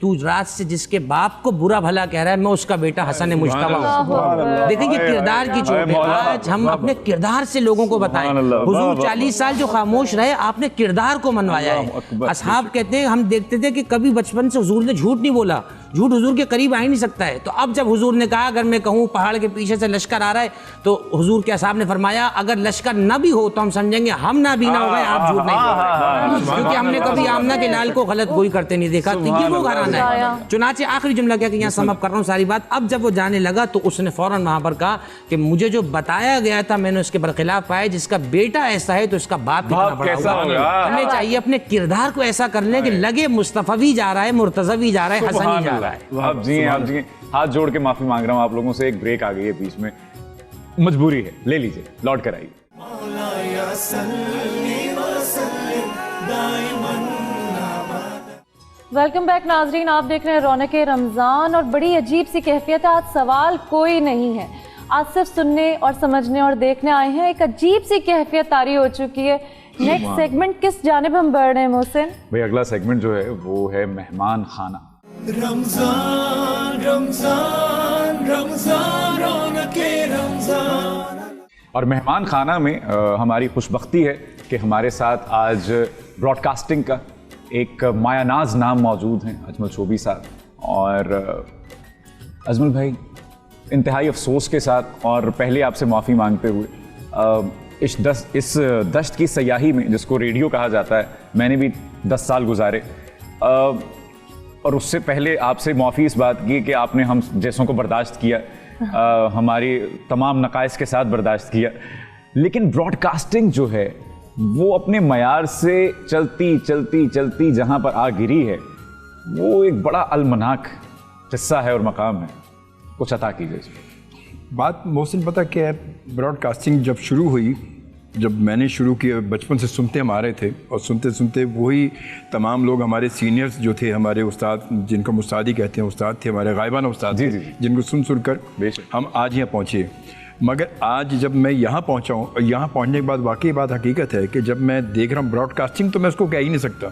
تو رات سے جس کے باپ کو برا بھلا کہہ رہا ہے, میں اس کا بیٹا حسن مجتبی ہوں. دیکھیں یہ کردار کی چوٹ ہے. آج ہم اپنے کردار سے لوگوں کو بتائیں. حضور 40 سال جو خاموش رہے, آپ نے کردار کو منوایا ہے. اصحاب کہتے ہیں ہم دیکھتے تھے کہ کبھی بچپن سے حضور نے جھوٹ نہیں بولا, جھوٹ حضور کے قریب آ ہی نہیں سکتا ہے. تو اب جب حضور نے کہا اگر میں کہوں پہاڑ کے پیچھے سے لشکر آ رہا ہے, تو حضور کے اصحاب نے فرمایا اگر لشکر نہ بھی ہو تو ہم سمجھیں گے ہم نہ بھی نہ ہو گئے, آپ جھوٹ نہیں بول رہے, کیونکہ ہم نے کبھی آمنہ کے لال کو غلط گوئی کرتے نہیں دیکھا. تو یہ وہ گھرانہ ہے. چنانچہ آخری جملہ کیا کہ یہاں سم اپ کر رہا ہوں ساری بات. اب جب وہ جانے لگا تو اس نے فوراً وہاں پر کہا کہ مجھے جو بتایا گیا تھا میں نے اس کے برخلاف پایا, جس کا بیٹا ایسا ہے تو اس کا باپ کتنا بڑا ہوگا. ہمیں چاہیے اپنے کردار کو ایسا کر لیں کہ لگے مصطفی جا رہا ہے, مرتضوی جا رہا ہے, حسنی جا رہا ہے. آپ جی ہاتھ جوڑ کے معافی مانگ رہا ہوں آپ لوگوں سے, ایک بریک آ گئی ہے بیچ میں, مجبوری ہے, لے لیجیے, لوٹ کر آئیے. ویلکم بیک ناظرین, آپ دیکھ رہے ہیں رونق رمضان, اور بڑی عجیب سی کیفیت ہے. آج سوال کوئی نہیں ہے, آج صرف سننے اور سمجھنے اور دیکھنے آئے ہیں. ایک عجیب سی کیفیت طاری ہو چکی ہے. نیکسٹ سیگمنٹ کس جانب ہم بڑھ رہے ہیں محسن بھائی؟ اگلا سیگمنٹ جو ہے وہ ہے مہمان خانہ. رمضان رمضان رمضان رونق رمضان. اور مہمان خانہ میں ہماری خوش بختی ہے کہ ہمارے ساتھ آج براڈ کاسٹنگ کا ایک مایہ ناز نام موجود ہیں, اجمل چوبی صاحب. اور اجمل بھائی انتہائی افسوس کے ساتھ اور پہلے آپ سے معافی مانگتے ہوئے, اس دشت کی سیاحی میں جس کو ریڈیو کہا جاتا ہے, میں نے بھی 10 سال گزارے, اور اس سے پہلے آپ سے معافی اس بات کی کہ آپ نے ہم جیسوں کو برداشت کیا, ہماری تمام نقائص کے ساتھ برداشت کیا. لیکن براڈ کاسٹنگ جو ہے وہ اپنے معیار سے چلتی چلتی چلتی جہاں پر آ گری ہے, وہ ایک بڑا المناک قصہ ہے اور مقام ہے. کچھ عطا کیجیے. بات محسن پتہ کیا ہے, براڈ کاسٹنگ جب شروع ہوئی, جب میں نے شروع کیا, بچپن سے سنتے ہم آ رہے تھے, اور سنتے سنتے وہی تمام لوگ ہمارے سینئرز جو تھے, ہمارے استاد جن کو استاد ہی کہتے ہیں, استاد تھے ہمارے غائبانہ استاد, جن کو سن سن کر ہم آج یہاں پہنچے. مگر آج جب میں یہاں پہنچا ہوں, اور یہاں پہنچنے کے بعد واقعی بات حقیقت ہے کہ جب میں دیکھ رہا ہوں براڈ کاسٹنگ, تو میں اس کو کہہ ہی نہیں سکتا.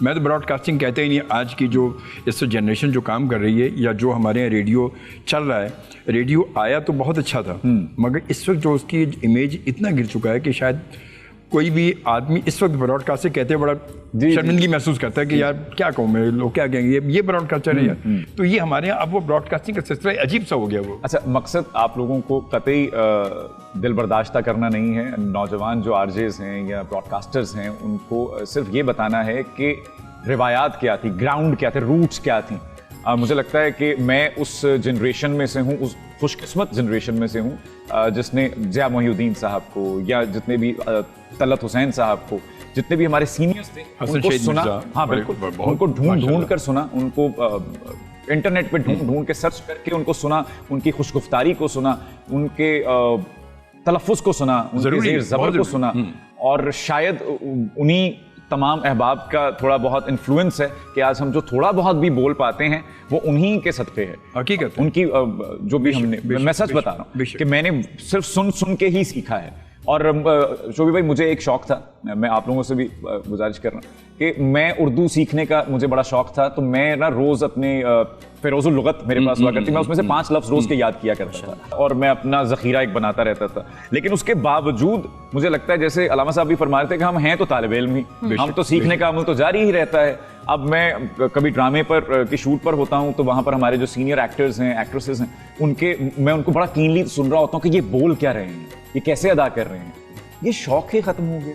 میں تو براڈ کاسٹنگ کہتے ہی نہیں. آج کی جو اس جنریشن جو کام کر رہی ہے, یا جو ہمارے یہاں ریڈیو چل رہا ہے, ریڈیو آیا تو بہت اچھا تھا, مگر اس وقت جو اس کی امیج اتنا گر چکا ہے کہ شاید کوئی بھی آدمی اس وقت براڈ کاسٹ سے کہتے بڑا شرمندگی محسوس کرتا ہے کہ یار کیا کہوں میں, لوگ کیا کہیں گے, یہ براڈ کاسٹر ہے یار. تو یہ ہمارے یہاں اب وہ براڈ کاسٹنگ کا سلسلہ عجیب سا ہو گیا. وہ اچھا, مقصد آپ لوگوں کو قطعی دل برداشتہ کرنا نہیں ہے. نوجوان جو آرجیز ہیں یا براڈ کاسٹرز ہیں, ان کو صرف یہ بتانا ہے کہ روایات کیا تھی, گراؤنڈ کیا تھے, روٹس کیا تھیں. مجھے لگتا ہے کہ میں اس جنریشن میں سے ہوں, اس خوش قسمت جنریشن میں سے ہوں جس نے ضیاء محی الدین صاحب کو, یا جتنے بھی طلعت حسین صاحب کو, جتنے بھی ہمارے سینئرز تھے, ان کو سنا. ہاں بالکل, ان کو ڈھونڈ کر سنا, ان کو انٹرنیٹ پہ ڈھونڈ کے سرچ کر کے ان کو سنا, ان کی خوش گفتاری کو سنا, ان کے تلفظ کو سنا, ان کے زیر زبر کو سنا. اور شاید انہی تمام احباب کا تھوڑا بہت انفلوئنس ہے کہ آج ہم جو تھوڑا بہت بھی بول پاتے ہیں وہ انہی کے صدقے ہے. حقیقت ان کی جو بھی ہم نے, میں سچ بتا رہا ہوں کہ میں نے صرف سن کے ہی سیکھا ہے. اور شوبی بھائی مجھے ایک شوق تھا, میں آپ لوگوں سے بھی گزارش کر رہا ہوں کہ میں اردو سیکھنے کا مجھے بڑا شوق تھا, تو میں نا روز اپنے فیروز اللغت میرے پاس ہوا کرتی, میں اس میں سے 5 لفظ روز کے یاد کیا کرتا تھا اور میں اپنا ذخیرہ ایک بناتا رہتا تھا. لیکن اس کے باوجود مجھے لگتا ہے جیسے علامہ صاحب بھی فرما رہے تھے کہ ہم ہیں تو طالب علم ہی, ہم تو سیکھنے کا عمل تو جاری ہی رہتا ہے. اب میں کبھی ڈرامے پر کی شوٹ پر ہوتا ہوں تو وہاں پر ہمارے جو سینئر ایکٹرز ہیں, ایکٹریسز ہیں, میں ان کو بڑا کینلی سن رہا ہوتا ہوں کہ یہ بول کیا رہے ہیں, یہ کیسے ادا کر رہے ہیں. یہ شوق ہی ختم ہو گیا.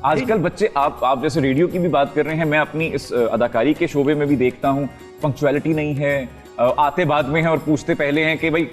آج کل بچے, آپ جیسے ریڈیو کی بھی بات کر رہے ہیں, میں اپنی اس اداکاری کے شعبے میں بھی دیکھتا ہوں پنکچویلٹی نہیں ہے, آتے بعد میں ہیں اور پوچھتے پہلے ہیں کہ بھائی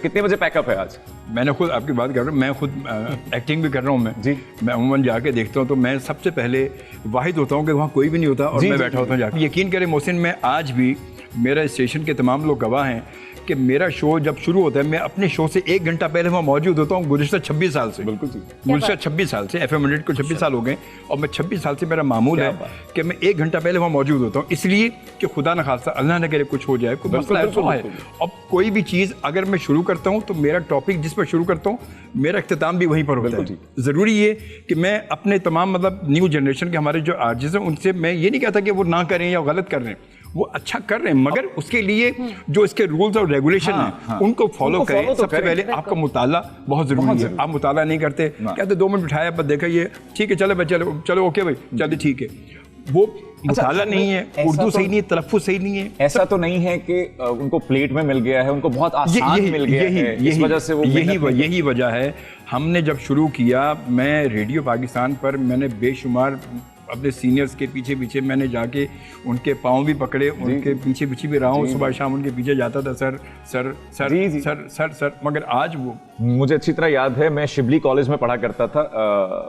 کتنے بجے پیک اپ ہے آج. میں نے خود آپ کی بات کر رہا ہوں, میں خود ایکٹنگ بھی کر رہا ہوں. میں جی میں عموماً جا کے دیکھتا ہوں تو میں سب سے پہلے واحد ہوتا ہوں کہ وہاں کوئی بھی نہیں ہوتا اور میں بیٹھا ہوتا ہوں جا کے. یقین کریں محسن, میں آج بھی, میرا اسٹیشن کے تمام لوگ گواہ ہیں کہ میرا شو جب شروع ہوتا ہے میں اپنے شو سے 1 گھنٹہ پہلے وہاں موجود ہوتا ہوں. گزشتہ 26 سال سے, بالکل گزشتہ 26 سال سے FM 100 کو 26 سال ہو گئے اور میں 26 سال سے میرا معمول ہے کہ میں 1 گھنٹہ پہلے وہاں موجود ہوتا ہوں, اس لیے کہ خدا نہ خاصہ اللہ نہ کرے کچھ ہو جائے, کوئی مسئلہ ایسا ہے. اب کوئی بھی چیز اگر میں شروع کرتا ہوں تو میرا ٹاپک جس پر شروع کرتا ہوں میرا اختتام بھی وہیں پر ہوتا ہے. ضروری یہ کہ میں اپنے تمام مطلب نیو جنریشن کے ہمارے جو آرٹسٹ ہیں ان سے میں یہ نہیں کہتا کہ وہ نہ کریں یا غلط کر رہے ہیں, وہ اچھا کر رہے ہیں, مگر اس کے لیے جو اس کے رولز اور ریگولیشن ہیں ان کو فالو کریں. سب سے پہلے آپ کا مطالعہ بہت ضروری ہے. آپ مطالعہ نہیں کرتے, کہتے 2 منٹ اٹھایا بس دیکھا یہ ٹھیک ہے چلو بھائی چلو اوکے بھائی چلے ٹھیک ہے, وہ مطالعہ نہیں ہے, اردو صحیح نہیں ہے, تلفظ صحیح نہیں ہے. ایسا تو نہیں ہے کہ ان کو پلیٹ میں مل گیا ہے, ان کو بہت آسان مل گیا ہے, اس وجہ سے وہ یہی وجہ ہے. ہم نے جب شروع کیا, میں ریڈیو پاکستان پر میں نے بے شمار اپنے سینئرز کے پیچھے میں نے جا کے ان کے پاؤں بھی پکڑے, ان کے پیچھے بھی رہا ہوں, صبح شام ان کے پیچھے جاتا تھا, سر. مگر آج وہ مجھے اچھی طرح یاد ہے, میں شبلی کالج میں پڑھا کرتا تھا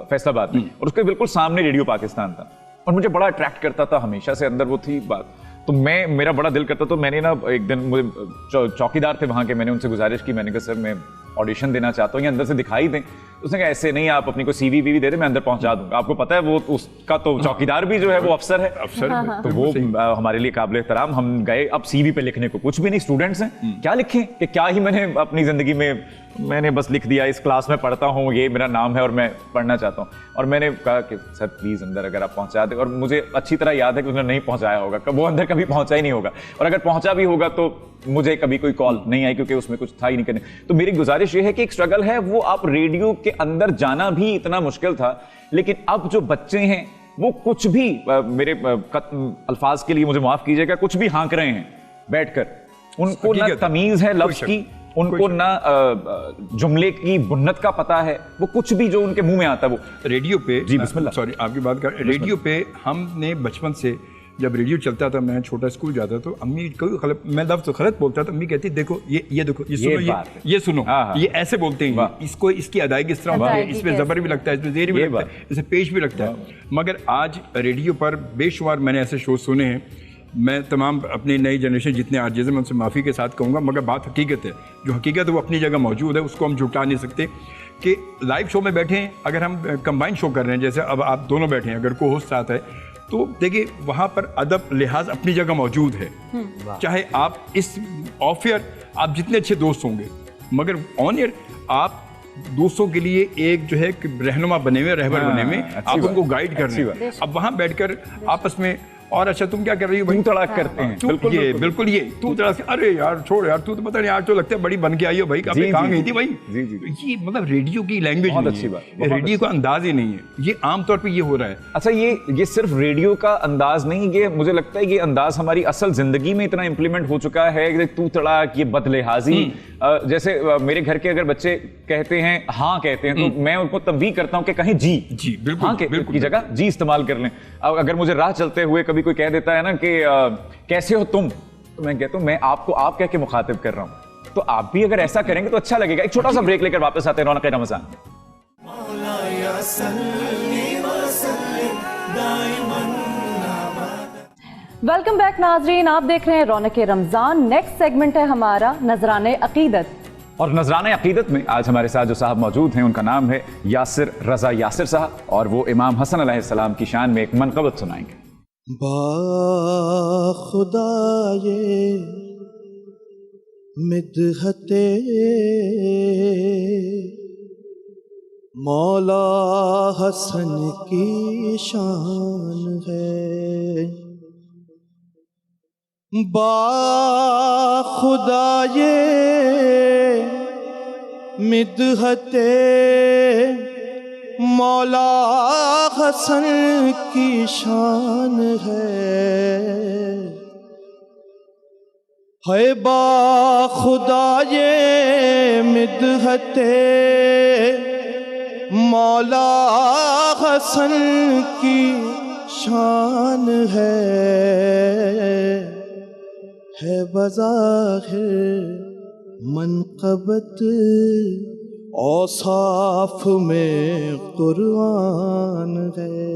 فیصل آباد میں, اور اس کے بالکل سامنے ریڈیو پاکستان تھا, اور مجھے بڑا اٹریکٹ کرتا تھا, ہمیشہ سے اندر وہ تھی بات. تو میرا بڑا دل کرتا, تو میں نے نا ایک دن مجھے چوکیدار تھے وہاں کے, میں نے ان سے گزارش کی, میں نے کہا سر میں آڈیشن دینا چاہتا ہوں, یہ اندر سے دکھائی دیں. اس نے کہا ایسے نہیں, آپ اپنی کوئی CV بھی دے دیں, میں اندر پہنچا دوں گا. آپ کو پتہ ہے وہ اس کا تو چوکیدار بھی جو ہے وہ افسر ہے, تو وہ ہمارے لیے قابل احترام. ہم گئے, اب CV پہ لکھنے کو کچھ بھی نہیں, اسٹوڈنٹس ہیں, کیا لکھیں کہ کیا ہی میں نے اپنی زندگی میں نے بس لکھ دیا اس کلاس میں پڑھتا ہوں, یہ میرا نام ہے اور میں پڑھنا چاہتا ہوں. اور میں نے کہا کہ سر پلیز اندر اگر آپ پہنچا دیں, اور مجھے اچھی طرح یاد ہے کہ انہوں نے نہیں پہنچایا ہوگا, وہ اندر کبھی پہنچا ہی نہیں ہوگا, اور اگر پہنچا بھی ہوگا تو مجھے کبھی کوئی کال نہیں آئی کیونکہ اس میں کچھ تھا ہی نہیں کرنے. تو میری گزارش یہ ہے کہ ایک اسٹرگل ہے, وہ آپ ریڈیو کے اندر جانا بھی اتنا مشکل تھا, لیکن اب جو بچے ہیں وہ کچھ بھی, میرے الفاظ کے لیے مجھے معاف کیجیے گا, کچھ بھی ہانک رہے ہیں بیٹھ کر, ان کو نہ تمیز ہے لفظ کی, ان کو نہ جملے کی بنت کا پتہ ہے, وہ کچھ بھی جو ان کے منہ میں آتا ہے وہ ریڈیو پہ. جی بسم اللہ. سوری آپ کی بات کر, ریڈیو پہ ہم نے بچپن سے جب ریڈیو چلتا تھا, میں چھوٹا اسکول جاتا تو امی کوئی میں لفظ غلط بولتا تھا, امی کہتی دیکھو یہ دیکھو, یہ سنو, یہ ایسے بولتے ہیں, اس کو اس کی ادائیگی اس طرح ہوتی ہے, اس میں زبر بھی لگتا ہے, اس میں زیر بھی لگتا ہے, اس میں پیش بھی لگتا ہے. مگر آج ریڈیو پر بے شمار میں نے ایسے شوز سنے ہیں. میں تمام اپنی نئی جنریشن جتنے آرجز ہیں میں ان سے معافی کے ساتھ کہوں گا, مگر بات حقیقت ہے, جو حقیقت ہے وہ اپنی جگہ موجود ہے, اس کو ہم جھٹا نہیں سکتے. کہ لائیو شو میں بیٹھے ہیں, اگر ہم کمبائن شو کر رہے ہیں, جیسے اب آپ دونوں بیٹھے ہیں, اگر کو ہوسٹ ساتھ ہے, تو دیکھیے وہاں پر ادب لحاظ اپنی جگہ موجود ہے. چاہے آپ اس آف ایئر آپ جتنے اچھے دوست ہوں گے, مگر آن ایئر آپ دوستوں کے لیے ایک جو ہے رہنما بنے ہوئے, رہبر بنے ہوئے, آپ ان کو گائیڈ کر رہے ہیں. اب وہاں بیٹھ کر آپس میں, اور اچھا تم کیا کر رہی ہو بھائی, تڑاک کرتے ہیں, بالکل یہ تو تڑاک, ارے یار چھوڑ یار, تو پتہ نہیں یار تو لگتا ہے بڑی بن کے آئی ہو بھائی, کافی کہاں گئی تھی بھائی. یہ مطلب ریڈیو کی لینگویج نہیں ہے, ریڈیو کا انداز ہی نہیں ہے, یہ عام طور پہ یہ ہو رہا ہے. اچھا یہ صرف ریڈیو کا انداز نہیں, یہ مجھے لگتا ہے یہ انداز ہماری اصل زندگی میں اتنا امپلیمنٹ ہو چکا ہے کہ تو تڑاک, یہ بد لحاظی. جیسے میرے گھر کے اگر بچے کہتے ہیں ہاں کہتے ہیں, تو میں ان کو تنبیہ کرتا ہوں کہ کہیں جی ہاں کی جگہ جی استعمال کر لیں. اگر مجھے راہ چلتے ہوئے کبھی کوئی کہہ دیتا ہے نا کہ کیسے ہو تم, تو میں کہتا ہوں میں آپ کو آپ کہہ کے مخاطب کر رہا ہوں, تو آپ بھی اگر ایسا کریں گے تو اچھا لگے گا. ایک چھوٹا سا بریک لے کر واپس آتے ہیں رونق رمضان. ویلکم بیک ناظرین, آپ دیکھ رہے ہیں رونق رمضان. نیکسٹ سیگمنٹ ہے ہمارا نذرانہ عقیدت, اور نذرانہ عقیدت میں آج ہمارے ساتھ جو صاحب موجود ہیں ان کا نام ہے یاسر رضا یاسر صاحب, اور وہ امام حسن علیہ السلام کی شان میں ایک منقبت سنائیں گے. با خدا یہ مدحت مولا حسن کی شان ہے، با خدا یہ مدحت مولا حسن کی شان ہے با خدا یہ مدحت مولا حسن کی شان ہے بظاہر منقبت اوصاف میں قرآن ہے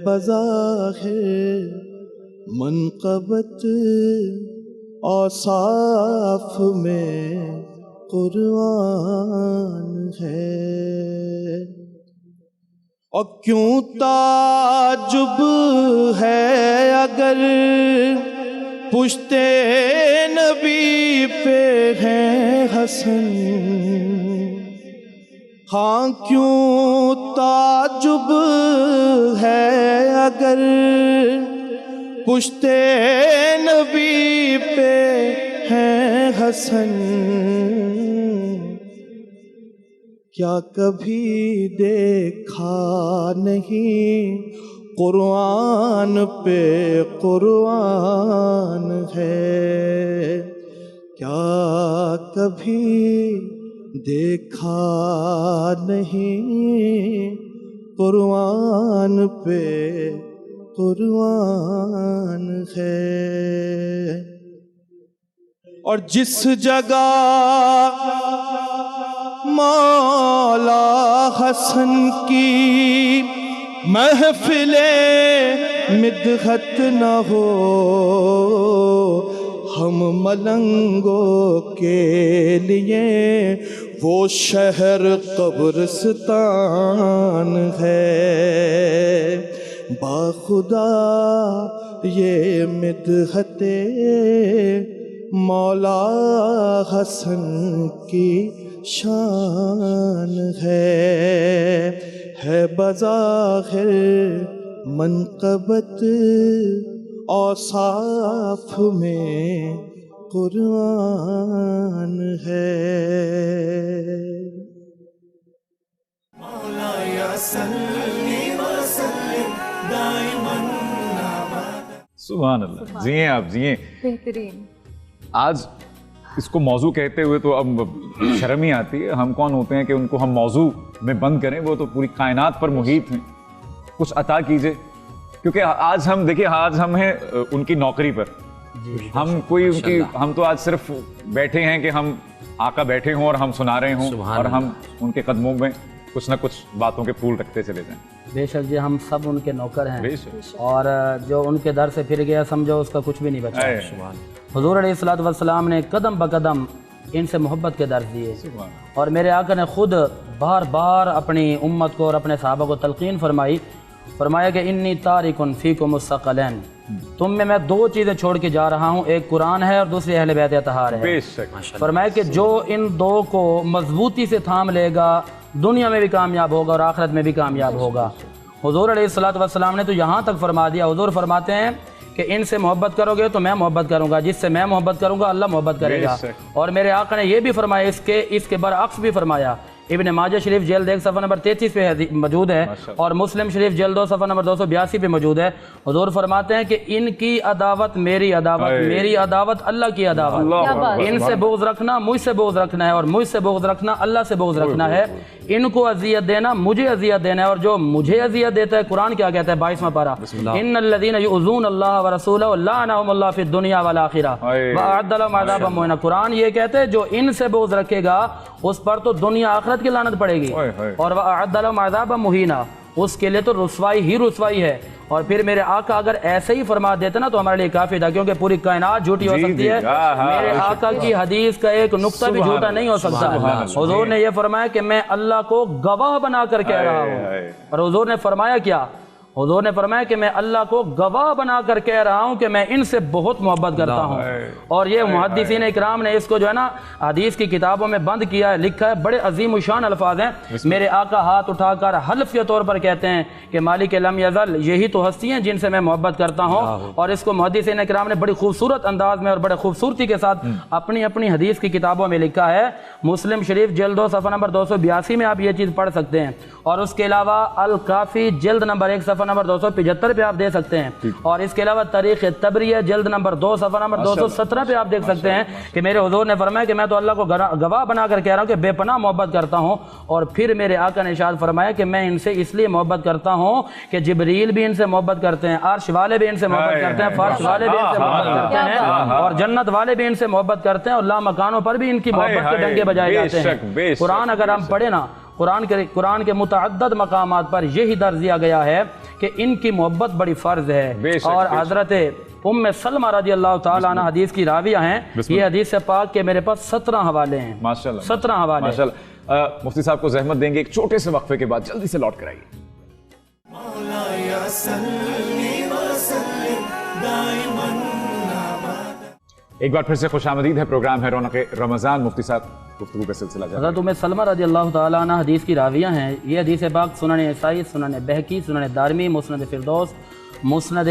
بظاہر منقبت اوصاف میں قرآن ہے، اور کیوں تعجب ہے اگر پشتے نبی پہ ہیں حسن، ہاں کیوں تعجب ہے اگر پشتے نبی پہ ہیں حسن، کیا کبھی دیکھا نہیں قرآن پہ قرآن ہے، کیا کبھی دیکھا نہیں قرآن پہ قرآن ہے، اور جس جگہ مولا حسن کی محفل مدحت نہ ہو، ہم ملنگوں کے لیے وہ شہر قبرستان ہے، باخدا یہ مدحت مولا حسن کی شان ہے بظاہر منقبت اوصاف میں قرآن ہے۔ سبحان اللہ، جئیں آپ جئیں۔ بہترین۔ آج اس کو موضوع کہتے ہوئے تو اب شرم ہی آتی ہے، ہم کون ہوتے ہیں کہ ان کو ہم موضوع میں بند کریں، وہ تو پوری کائنات پر محیط ہیں، کچھ عطا کیجئے، کیونکہ آج ہم دیکھیں، آج ہم ہیں ان کی نوکری پر، ہم کوئی ان کی، ہم تو آج صرف بیٹھے ہیں کہ ہم آقا بیٹھے ہوں اور ہم سنا رہے ہوں اور ہم ان کے قدموں میں کچھ نہ کچھ باتوں کے پھول رکھتے چلے جائیں۔ بے شک جی، ہم سب ان کے نوکر ہیں، اور جو ان کے در سے پھر گیا سمجھو اس کا کچھ بھی نہیں بچا۔ حضور علیہ الصلوۃ والسلام نے قدم بقدم ان سے محبت کے درس دیے، اور میرے آقا نے خود بار بار اپنی امت کو اور اپنے صحابہ کو تلقین فرمایا کہ انی تارک فیکم الثقلین، تم میں دو چیزیں چھوڑ کے جا رہا ہوں، ایک قرآن ہے اور دوسری اہل بیت اطہار ہے۔ فرمایا کہ جو ان دو کو مضبوطی سے تھام لے گا دنیا میں بھی کامیاب ہوگا اور آخرت میں بھی کامیاب ہوگا۔ حضور علیہ الصلوۃ والسلام نے تو یہاں تک فرما دیا، حضور فرماتے ہیں کہ ان سے محبت کرو گے تو میں محبت کروں گا، جس سے میں محبت کروں گا اللہ محبت کرے گا۔ اور میرے آقا نے یہ بھی فرمایا، اس کے برعکس بھی فرمایا۔ ابن ماجہ شریف جلد 1 صفحہ نمبر 33 پہ موجود ہے، اور مسلم شریف جلد 2 صفحہ نمبر 282 پہ موجود ہے۔ حضور فرماتے ہیں کہ ان کی عداوت میری عداوت، میری عداوت اللہ کی عداوت، ان سے بغض رکھنا مجھ سے بغض رکھنا ہے، اور مجھ سے بغض رکھنا اللہ سے بغض رکھنا ہے۔ ان کو اذیت دینا مجھے اذیت دینا ہے، اور جو مجھے اذیت دیتا ہے قرآن کیا کہتا ہے 22واں پارہ، ان الذین یؤذون اللہ ورسولہ لعنہم اللہ فی الدنیا والآخرہ واعد لهم عذابا مہینا۔ قرآن یہ کہتے ہیں جو ان سے بغض رکھے گا اس پر تو دنیا آخرت کی لعنت پڑے گی، اور واعد لهم عذابا مہینا، اس کے لیے تو رسوائی ہی رسوائی ہے۔ اور پھر میرے آقا اگر ایسے ہی فرما دیتے نا تو ہمارے لیے کافی تھا، کیونکہ پوری کائنات جھوٹی ہو سکتی ہے، میرے آقا کی حدیث کا ایک نقطہ بھی جھوٹا نہیں ہو سکتا۔ حضور نے یہ فرمایا کہ میں اللہ کو گواہ بنا کر کہہ رہا ہوں، اور حضور نے فرمایا کیا؟ حضور نے فرمایا کہ میں اللہ کو گواہ بنا کر کہہ رہا ہوں کہ میں ان سے بہت محبت کرتا ہوں. اور یہ محدثین اکرام نے اس کو جو ہے نا حدیث کی کتابوں میں بند کیا ہے, لکھا ہے, بڑے عظیم الشان الفاظ ہیں. میرے آقا ہاتھ اٹھا کر حلف کے طور پر کہتے ہیں کہ مالک لم یزل یہی تو ہستی ہیں جن سے میں محبت کرتا ہوں. اور اس کو محدثین اکرام نے بڑی خوبصورت انداز میں اور بڑے خوبصورتی کے ساتھ اپنی اپنی حدیث کی کتابوں میں لکھا ہے. مسلم شریف جلد 2 صفحہ نمبر 282 میں آپ یہ چیز پڑھ سکتے ہیں. اور اس کے علاوہ الکافی جلد نمبر 1 صفحہ نمبر 275 پہ آپ دیکھ سکتے ہیں. اور اس کے علاوہ تاریخ تبریہ جلد نمبر 2 صفحہ نمبر 217 پہ آپ دیکھ سکتے ہیں کہ میرے حضور نے فرمایا کہ میں تو اللہ کو گواہ بنا کر کہہ رہا ہوں کہ بے پناہ محبت کرتا ہوں. اور پھر میرے آقا نے ارشاد فرمایا کہ میں ان سے اس لیے محبت کرتا ہوں کہ جبریل بھی ان سے محبت کرتے ہیں, عرش والے بھی ان سے محبت کرتے ہیں, فرش والے بھی ان سے محبت کرتے ہیں, اور جنت والے بھی ان سے محبت کرتے ہیں, اور لامکانوں پر بھی ان کی محبت کے ڈنگے بجائے جاتے ہیں. قرآن اگر ہم پڑھیں نا, قرآن کے متعدد مقامات پر یہی درج دیا گیا ہے کہ ان کی محبت بڑی فرض ہے. اور حضرت ام سلمہ رضی اللہ تعالیٰ عنہ حدیث کی راویہ ہیں. یہ حدیث پاک کے میرے پاس 17 حوالے ہیں. 17 حوالے. مفتی صاحب کو زحمت دیں گے, ایک چھوٹے سے وقفے کے بعد جلدی سے لوٹ کر آئیے. ایک بار پھر سے خوش آمدید ہے. پروگرام ہے رونق رمضان. مفتی صاحب گفتگو کا سلسلہ جاری. حضرت ام سلمہ رضی اللہ تعالیٰ عنہ حدیث کی راویہ ہیں. یہ حدیث پاک سنن نسائی, سنن بہقی, سنن دارمی, مسند فردوس, مسند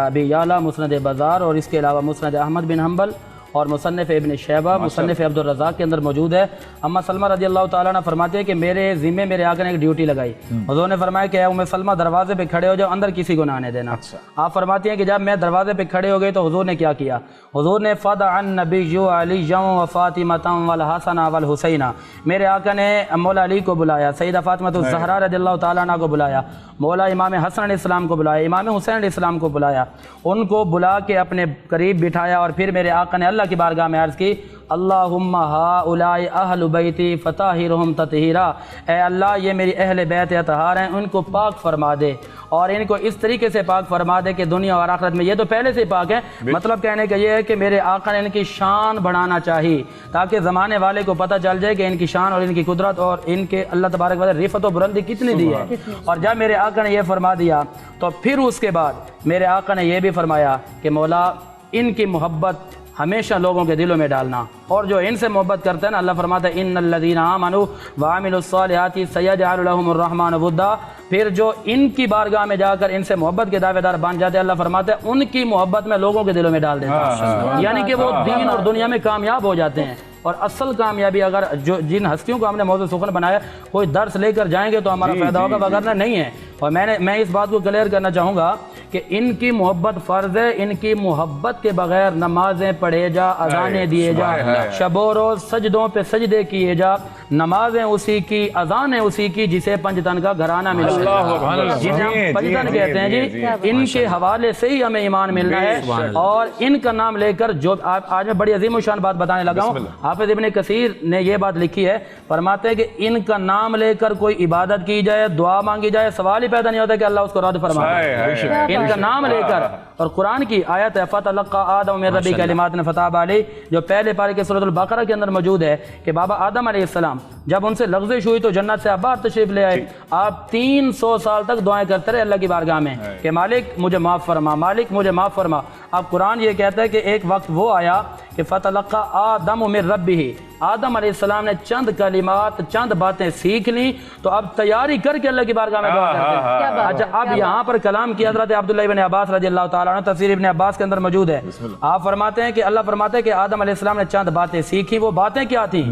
ابی یعلا, مسند بزار, اور اس کے علاوہ مسند احمد بن حنبل اور مصنف ابن شیبہ, مصنف عبد الرزاق کے اندر موجود ہے. اما سلمہ رضی اللہ تعالیٰ عنہ فرماتے ہیں کہ میرے ذمے میرے آقا نے ایک ڈیوٹی لگائی. حضور نے فرمایا کہ اے ام سلمہ دروازے پہ کھڑے ہو جاؤ, اندر کسی کو نہ آنے دینا. آپ فرماتی ہیں کہ جب میں دروازے پہ کھڑے ہو گئے تو حضور نے کیا کیا؟ حضور نے فدع النبی علی و فاطمۃ والحسن والحسین, میرے آقا نے مولا علی کو بلایا, سیدہ فاطمہ الزہرا رضی اللہ تعالیٰ عنہ کو بلایا, مولا امام حسن علیہ السلام کو بلایا, امام حسین علیہ السلام کو بلایا. ان کو بلا کے اپنے قریب بٹھایا, اور پھر میرے آقا نے اللہ کی بارگاہ میں عرض کی, اللہم ہؤلاء اہل بیتی فطہرہم تطہیرا, اے اللہ یہ میری اہل بیت اطہار ہیں, ان کو پاک فرما دے, اور ان کو اس طریقے سے پاک فرما دے کہ دنیا اور آخرت میں یہ تو پہلے سے پاک ہیں. مطلب کہنے کا یہ ہے کہ میرے آقا نے ان کی شان بڑھانا چاہیے تاکہ زمانے والے کو پتہ چل جائے کہ ان کی شان اور ان کی قدرت اور ان کے اللہ تبارک و تعالی رفعت و بلندی کتنی دی ہے. اور جب میرے آقا نے یہ فرما دیا تو پھر اس کے بعد میرے آقا نے یہ بھی فرمایا کہ مولا ان کی محبت ہمیشہ لوگوں کے دلوں میں ڈالنا, اور جو ان سے محبت کرتے ہیں نا, اللہ فرماتا ہے ان الذین آمنوا وعملوا الصالحات سیجعل لهم الرحمن ودا. پھر جو ان کی بارگاہ میں جا کر ان سے محبت کے دعوے دار بن جاتے ہیں, اللہ فرماتا ہے ان کی محبت میں لوگوں کے دلوں میں ڈال دیتا ہے. یعنی کہ وہ دین اور دنیا میں کامیاب ہو جاتے ہیں. اور اصل کامیابی اگر جن ہستیوں کو ہم نے موضوع سخن بنایا کوئی درس لے کر جائیں گے تو ہمارا فائدہ ہوگا, وگرنہ نہیں ہے. اور میں اس بات کو کلیئر کرنا چاہوں گا کہ ان کی محبت فرض ہے. ان کی محبت کے بغیر نمازیں پڑھے جا, اذانیں دیے جا, شب و روز سجدوں پہ سجدے کیے جا, نمازیں اسی کی, اذانیں اسی کی جسے پنجتن کا گھرانہ مل رہا ہے, جنہیں ہم پنجتن کہتے ہیں جی, ان کے حوالے سے ہی ہمیں ایمان ملنا ہے. اور ان کا نام لے کر جو آج میں بڑی عظیم الشان بات بتانے لگا ہوں, حافظ ابن کثیر نے یہ بات لکھی ہے, فرماتے ہیں کہ ان کا نام لے کر کوئی عبادت کی جائے, دعا مانگی جائے, سوال ہی پیدا نہیں ہوتا کہ اللہ اس کو رد فرمائے. ان کا نام لے کر, اور قرآن کی آیت ہے فتلقى آدم من ربه کلمات فتاب علیہ, جو پہلے پارے کے سورۃ البقرہ کے اندر موجود ہے کہ بابا آدم علیہ السلام جب ان سے لغزش ہوئی تو جنت سے باہر تشریف لے آئے. آپ 300 سال تک دعائیں کرتے رہے اللہ کی بارگاہ میں کہ مالک مجھے معاف فرما, مالک مجھے معاف فرما. اب قرآن یہ کہتا ہے کہ ایک وقت وہ آیا کہ فتلقى آدم من ربه, آدم علیہ السلام نے چند کلمات, چند باتیں سیکھ لیں, تو اب تیاری کر کے اللہ کی بارگاہ میں دعا کرتے ہیں. اچھا, اب یہاں پر کلام کی حضرت عبداللہ ابن عباس رضی اللہ تعالیٰ عنہ, تفسیر ابن عباس کے اندر موجود ہے. آپ فرماتے ہیں کہ اللہ فرماتے ہیں کہ آدم علیہ السلام نے چند باتیں سیکھی. وہ باتیں کیا تھیں؟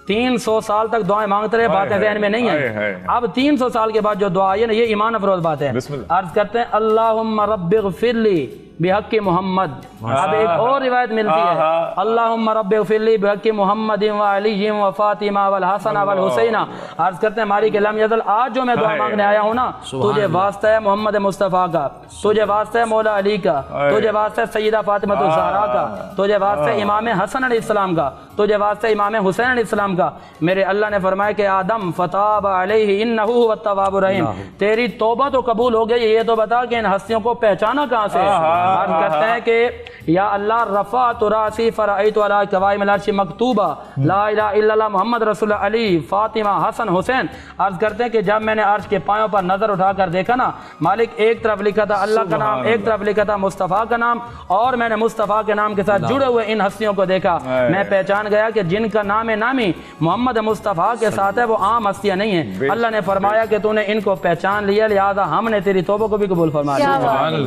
300 سال تک دعائیں مانگتے رہے, باتیں ذہن میں نہیں ہیں. اب 300 سال کے بعد جو دعا ہے نا, یہ ایمان افروز بات ہے. عرض کرتے ہیں اللہم رب اغفر لی بحق محمد. اب ایک اور روایت ملتی ہے اللہم رب اغفر لی بحق محمد وعلی وفاطمہ والحسن والحسین. عرض کرتے ہیں مالک لم یزل, آج جو میں دعا مانگنے آیا ہوں نا, تجھے واسطہ ہے محمد مصطفیٰ کا, تجھے واسطہ ہے مولا علی کا, تجھے واسطہ ہے سیدہ فاطمہ الزہرا کا, تجھے واسطہ ہے امام حسن علیہ السلام کا, تجھے واسطہ ہے امام حسین علیہ السلام کا. میرے اللہ نے فرمایا کہ آدم فتاب علیہ انہ هو التواب الرحیم, تیری توبہ تو قبول ہو گئی, یہ تو بتا کہ ان ہستیوں کو پہچانا کہاں سے, عرض کرتے ہیں کہ یا اللہ رفعت راسی فرأیت علی قوائم العرش مکتوبہ لا الہ الا اللہ محمد رسول اللہ علی فاطمہ حسن حسین. عرض کرتے ہیں کہ جب میں نے عرش کے پایوں پر نظر اٹھا کر دیکھا نا مالک ایک طرف لکھا تھا اللہ کا نام, ایک طرف لکھا تھا مصطفیٰ کا نام, اور میں نے مصطفیٰ کے نام کے ساتھ جڑے ہوئے ان ہستیوں کو دیکھا. میں پہچان گیا کہ جن کا نام نامی محمد مصطفیٰ کے ساتھ ہے وہ عام ہستیاں نہیں ہیں. اللہ نے فرمایا کہ تو نے ان کو پہچان لیا لہذا ہم نے تیری توبہ کو بھی قبول فرما لیا.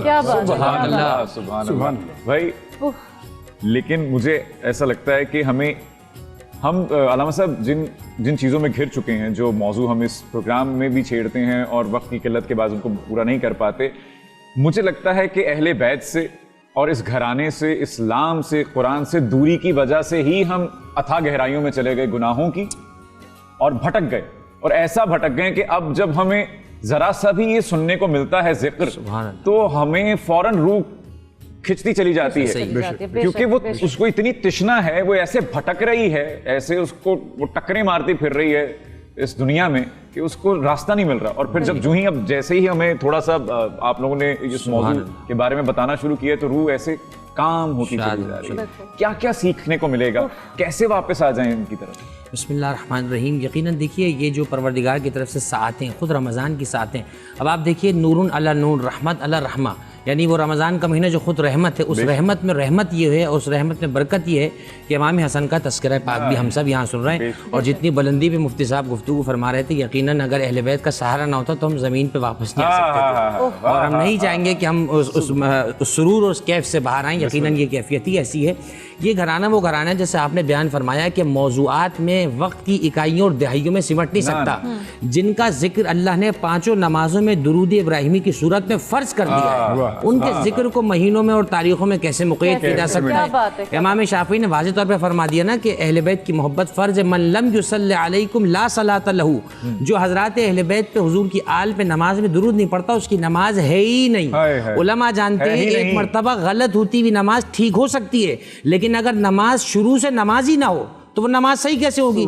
کیا بات ہے. سبحان اللہ بھائی. لیکن مجھے ایسا لگتا ہے کہ ہم علامہ صاحب جن چیزوں میں گھر چکے ہیں, جو موضوع ہم اس پروگرام میں بھی چھیڑتے ہیں اور وقت کی قلت کے بعد ان کو پورا نہیں کر پاتے, مجھے لگتا ہے کہ اہل بیت سے اور اس گھرانے سے, اسلام سے, قرآن سے دوری کی وجہ سے ہی ہم اتھاہ گہرائیوں میں چلے گئے گناہوں کی اور بھٹک گئے. اور ایسا بھٹک گئے کہ اب جب ہمیں ذرا سا بھی یہ سننے کو ملتا ہے ذکر تو ہمیں فوراً روح کھچتی چلی جاتی ہے, کیونکہ وہ اس کو اتنی تشنا ہے, وہ ایسے بھٹک رہی ہے, ایسے اس کو وہ ٹکریں مارتی پھر رہی ہے اس دنیا میں کہ اس کو راستہ نہیں مل رہا. اور پھر جب اب جیسے ہی ہمیں تھوڑا سا آپ لوگوں نے اس موضوع کے بارے میں بتانا شروع کیا تو روح ایسے کام ہوتی چلی جا رہی ہے. کیا کیا سیکھنے کو ملے گا, کیسے واپس آ جائیں ان کی طرف؟ بسم اللہ الرحمن الرحیم. یقیناً دیکھیے یہ جو پروردگار کی طرف سے ساعتیں, خود رمضان کی ساعتیں, اب آپ دیکھیے نور علی نور, رحمت علی رحمہ, یعنی وہ رمضان کا مہینہ جو خود رحمت ہے, اس رحمت میں رحمت یہ ہے, اس رحمت میں برکت یہ ہے کہ امام حسن کا تذکرہ پاک بھی ہم سب یہاں سن رہے ہیں. اور جتنی بلندی پہ مفتی صاحب گفتگو فرما رہے تھے, یقیناً اگر اہل بیت کا سہارا نہ ہوتا تو ہم زمین پہ واپس نہیں آ سکتے تھے, اور ہم نہیں چاہیں گے کہ ہم اس سرور اور اس کیف سے باہر آئیں. یقیناً یہ کیفیت ہی ایسی ہے. یہ گھرانہ وہ گھرانہ ہے جیسے آپ نے بیان فرمایا کہ موضوعات میں وقت کی اکائیوں اور دہائیوں میں سمٹ نہیں سکتا, جن کا ذکر اللہ نے 5 نمازوں میں درود ابراہیمی کی صورت میں فرض کر دیا ہے, ان کے ذکر کو مہینوں میں اور تاریخوں میں کیسے مقید کیا جا سکتا ہے. امام شافعی نے واضح طور پہ فرما دیا نا کہ اہل بیت کی محبت فرض ہے. من لم یصلی علیکم لا صلاۃ لہ, جو حضرات اہل بیت پہ حضور کی آل پہ نماز میں درود نہیں پڑھتا اس کی نماز ہے ہی نہیں. علماء جانتے ہیں ایک مرتبہ غلط ہوتی ہوئی نماز ٹھیک ہو سکتی ہے, لیکن اگر نماز شروع سے نماز ہی نہ ہو تو وہ نماز صحیح کیسے ہوگی؟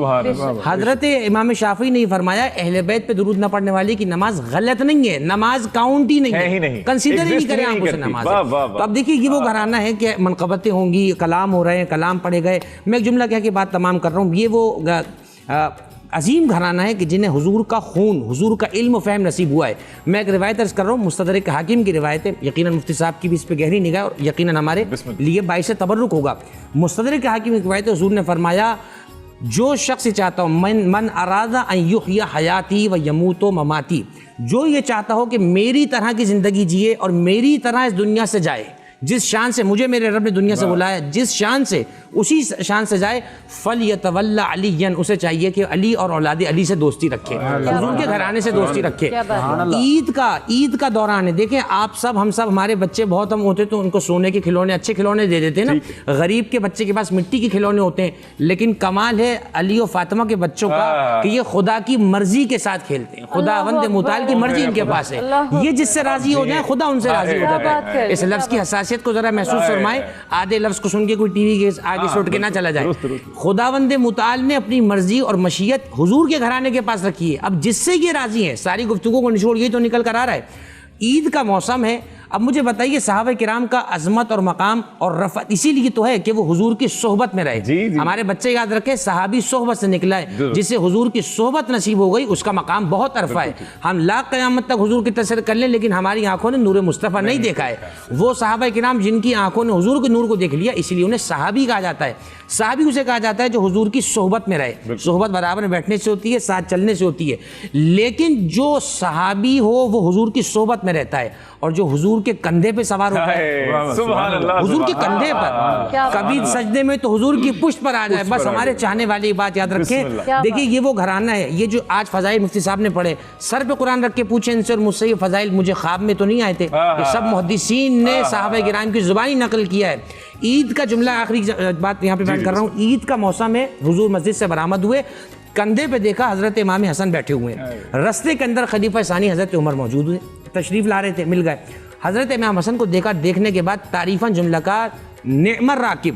حضرت امام شافعی نے فرمایا اہل بیت پہ درود نہ پڑھنے والی کی نماز غلط نہیں ہے, نماز کاؤنٹ ہی نہیں ہے, کنسیڈر ہی نہیں کریں آپ اسے نماز. تو اب دیکھیے یہ وہ گھرانہ ہے کہ منقبتیں ہوں گی, کلام ہو رہے ہیں, کلام پڑھے گئے. میں ایک جملہ کہہ کے بات تمام کر رہا ہوں. یہ وہ عظیم گھرانہ ہے کہ جنہیں حضور کا خون, حضور کا علم و فہم نصیب ہوا ہے. میں ایک روایت عرض کر رہا ہوں, مستدرک حاکم کی روایت ہے, یقیناً مفتی صاحب کی بھی اس پہ گہری نگاہ اور یقیناً ہمارے لیے باعث تبرک ہوگا. مستدرک حاکم کی روایت حضور نے فرمایا جو شخص چاہتا ہو من ارادہ ان یحیی حیاتی و یموت مماتی, جو یہ چاہتا ہو کہ میری طرح کی زندگی جیے اور میری طرح اس دنیا سے جائے, جس شان سے مجھے میرے رب نے دنیا سے بلایا جس شان سے اسی شان سے جائے, فَلْيَتَوَلَّ عَلِيًّا, اسے چاہیے کہ علی اور اولاد علی سے دوستی رکھے, حضور کے گھرانے سے دوستی رکھے. عید کا دوران ہے, دیکھیں آپ سب ہم سب, ہمارے بچے بہت ہم ہوتے تو ان کو سونے کے کھلونے, اچھے کھلونے دے دیتے ہیں نا. غریب کے بچے کے پاس مٹی کے کھلونے ہوتے ہیں, لیکن کمال ہے علی و فاطمہ کے بچوں کا کہ یہ خدا کی مرضی کے ساتھ کھیلتے ہیں. خداوند متعال کی مرضی ان کے پاس ہے, یہ جس سے راضی ہو جائے خدا ان سے راضی ہو جاتا ہے. اس لفظ کی حساسیت کو ذرا محسوس فرمائیں, آدھے لفظ کو سن کے کوئی ٹی وی کے آگے سوٹ کے نہ چلا جائے. خداوند متعال نے اپنی مرضی اور مشیت حضور کے گھرانے کے پاس رکھی ہے. اب جس سے یہ راضی ہیں, ساری گفتگو کو نچوڑ یہ تو نکل کر آ رہا ہے, عید کا موسم ہے. اب مجھے بتائیے صحابہ کرام کا عظمت اور مقام اور رفعت اسی لیے تو ہے کہ وہ حضور کی صحبت میں رہے. ہمارے بچے یاد رکھیں صحابی صحبت سے نکلا ہے, جسے حضور کی صحبت نصیب ہو گئی اس کا مقام بہت عرفہ ہے. ہم لاکھ قیامت تک حضور کی تصویر کر لیں لیکن ہماری آنکھوں نے نور مصطفیٰ نہیں دیکھا ہے. وہ صحابہ کرام جن کی آنکھوں نے حضور کے نور کو دیکھ لیا, اس لیے انہیں صحابی کہا جاتا ہے. صحابی اسے کہا جاتا ہے جو حضور کی صحبت میں رہے. صحبت برابر میں بیٹھنے سے ہوتی ہے, ساتھ چلنے سے ہوتی ہے, لیکن جو صحابی ہو وہ حضور کی صحبت میں رہتا ہے اور جو حضور کے کندھے پہ سوار ہوتا ہے, حضور کے کندھے پر, کبھی سجدے میں تو حضور کی پشت پر آ جائے. بس ہمارے چاہنے والی بات یاد رکھیں. دیکھیے یہ وہ گھرانہ ہے, یہ جو آج فضائل مفتی صاحب نے پڑھے, سر پہ قرآن رکھ کے پوچھیں ان سے اور مجھ سے یہ فضائل مجھے خواب میں تو نہیں آئے تھے, یہ سب محدثین نے صحابہ کرام کی زبانی نقل کیا ہے. عید کا جملہ آخری بات یہاں پہ بیان کر رہا ہوں, عید کا موسم ہے, حضور مسجد سے برآمد ہوئے, کندھے پہ دیکھا حضرت امام حسن بیٹھے ہوئے ہیں, رستے کے اندر خلیفہ ثانی حضرت عمر موجود ہوئے, تشریف لا رہے تھے, مل گئے. حضرت امام حسن کو دیکھا, دیکھنے کے بعد تعریفاً جملہ کا نعم الراکب,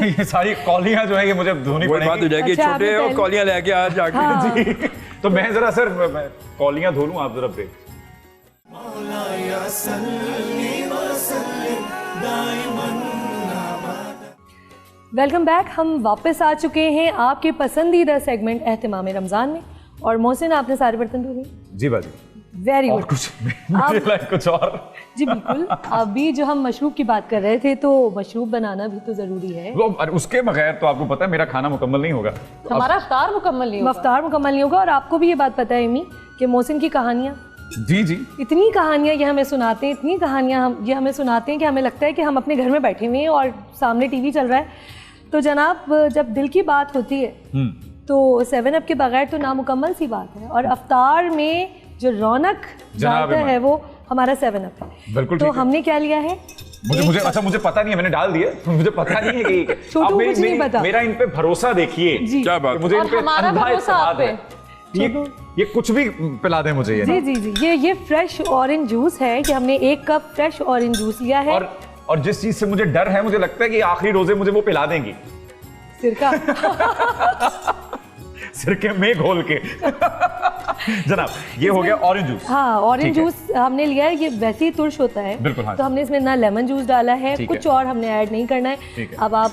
یہ ساری کولیاں جو ہیں یہ مجھے دھونی وہی بات ہو جائے گی، اچھا، چھوٹے آپ اور نے کولیاں لے کے آ جا کے جی تو میں ذرا سر کولیاں دھو لوں، آپ ذرا دیکھ. مولاي صل وسلم دائما ویلکم بیک. ہم واپس آ چکے ہیں آپ کے پسندیدہ سیگمنٹ اہتمام رمضان میں. اور محسن آپ نے سارے برتن دھو لیے؟ جی باجی. ویری اور گڈ. کچھ مجھے لائک کچھ اور. جی بالکل. ابھی جو ہم مشروب کی بات کر رہے تھے تو مشروب بنانا بھی تو ضروری ہے. اس کے بغیر تو آپ کو پتہ ہے میرا کھانا مکمل نہیں ہوگا، ہمارا افطار مکمل نہیں ہوگا. افطار مکمل نہیں ہوگا. اور آپ کو بھی یہ بات پتہ ہے ایمی کہ محسن کی کہانیاں، جی جی اتنی کہانیاں یہ ہمیں سناتے ہیں، اتنی کہانیاں یہ ہمیں سناتے ہیں کہ ہمیں لگتا ہے کہ ہم اپنے گھر میں بیٹھے ہوئے ہیں اور سامنے ٹی وی چل رہا ہے. تو جناب جب دل کی بات ہوتی ہے تو 7 اپ کے بغیر تو نامکمل سی بات ہے. اور افطار میں جو رونق ڈالتا ہے وہ ہمارا 7 اپ ہے. بالکل. تو ہم نے کیا لیا ہے؟ مجھے پتا نہیں ہے، میں نے ڈال دیا، مجھے پتا نہیں ہے کہ چھوٹو کچھ نہیں پتا. میرا ان پہ بھروسہ دیکھیے. کیا بات. مجھے ان پہ ہمارا بھروسہ آپ پہ. یہ کچھ بھی پلا دیں مجھے. جی جی جی یہ فریش اورنج جوس ہے کہ ہم نے 1 کپ فریش اورنج جوس لیا ہے. اور جس چیز سے مجھے ڈر ہے، مجھے لگتا ہے کہ آخری روزے مجھے وہ پلا دیں گی سرکہ سرکے میں گھول کے. جناب یہ ہو گیا اورنج جوس. ہاں اورنج جوس ہم نے لیا ہے. یہ ویسے ہی ترش ہوتا ہے تو ہم نے اس میں نہ لیمن جوس ڈالا ہے، کچھ اور ہم نے ایڈ نہیں کرنا ہے. اب آپ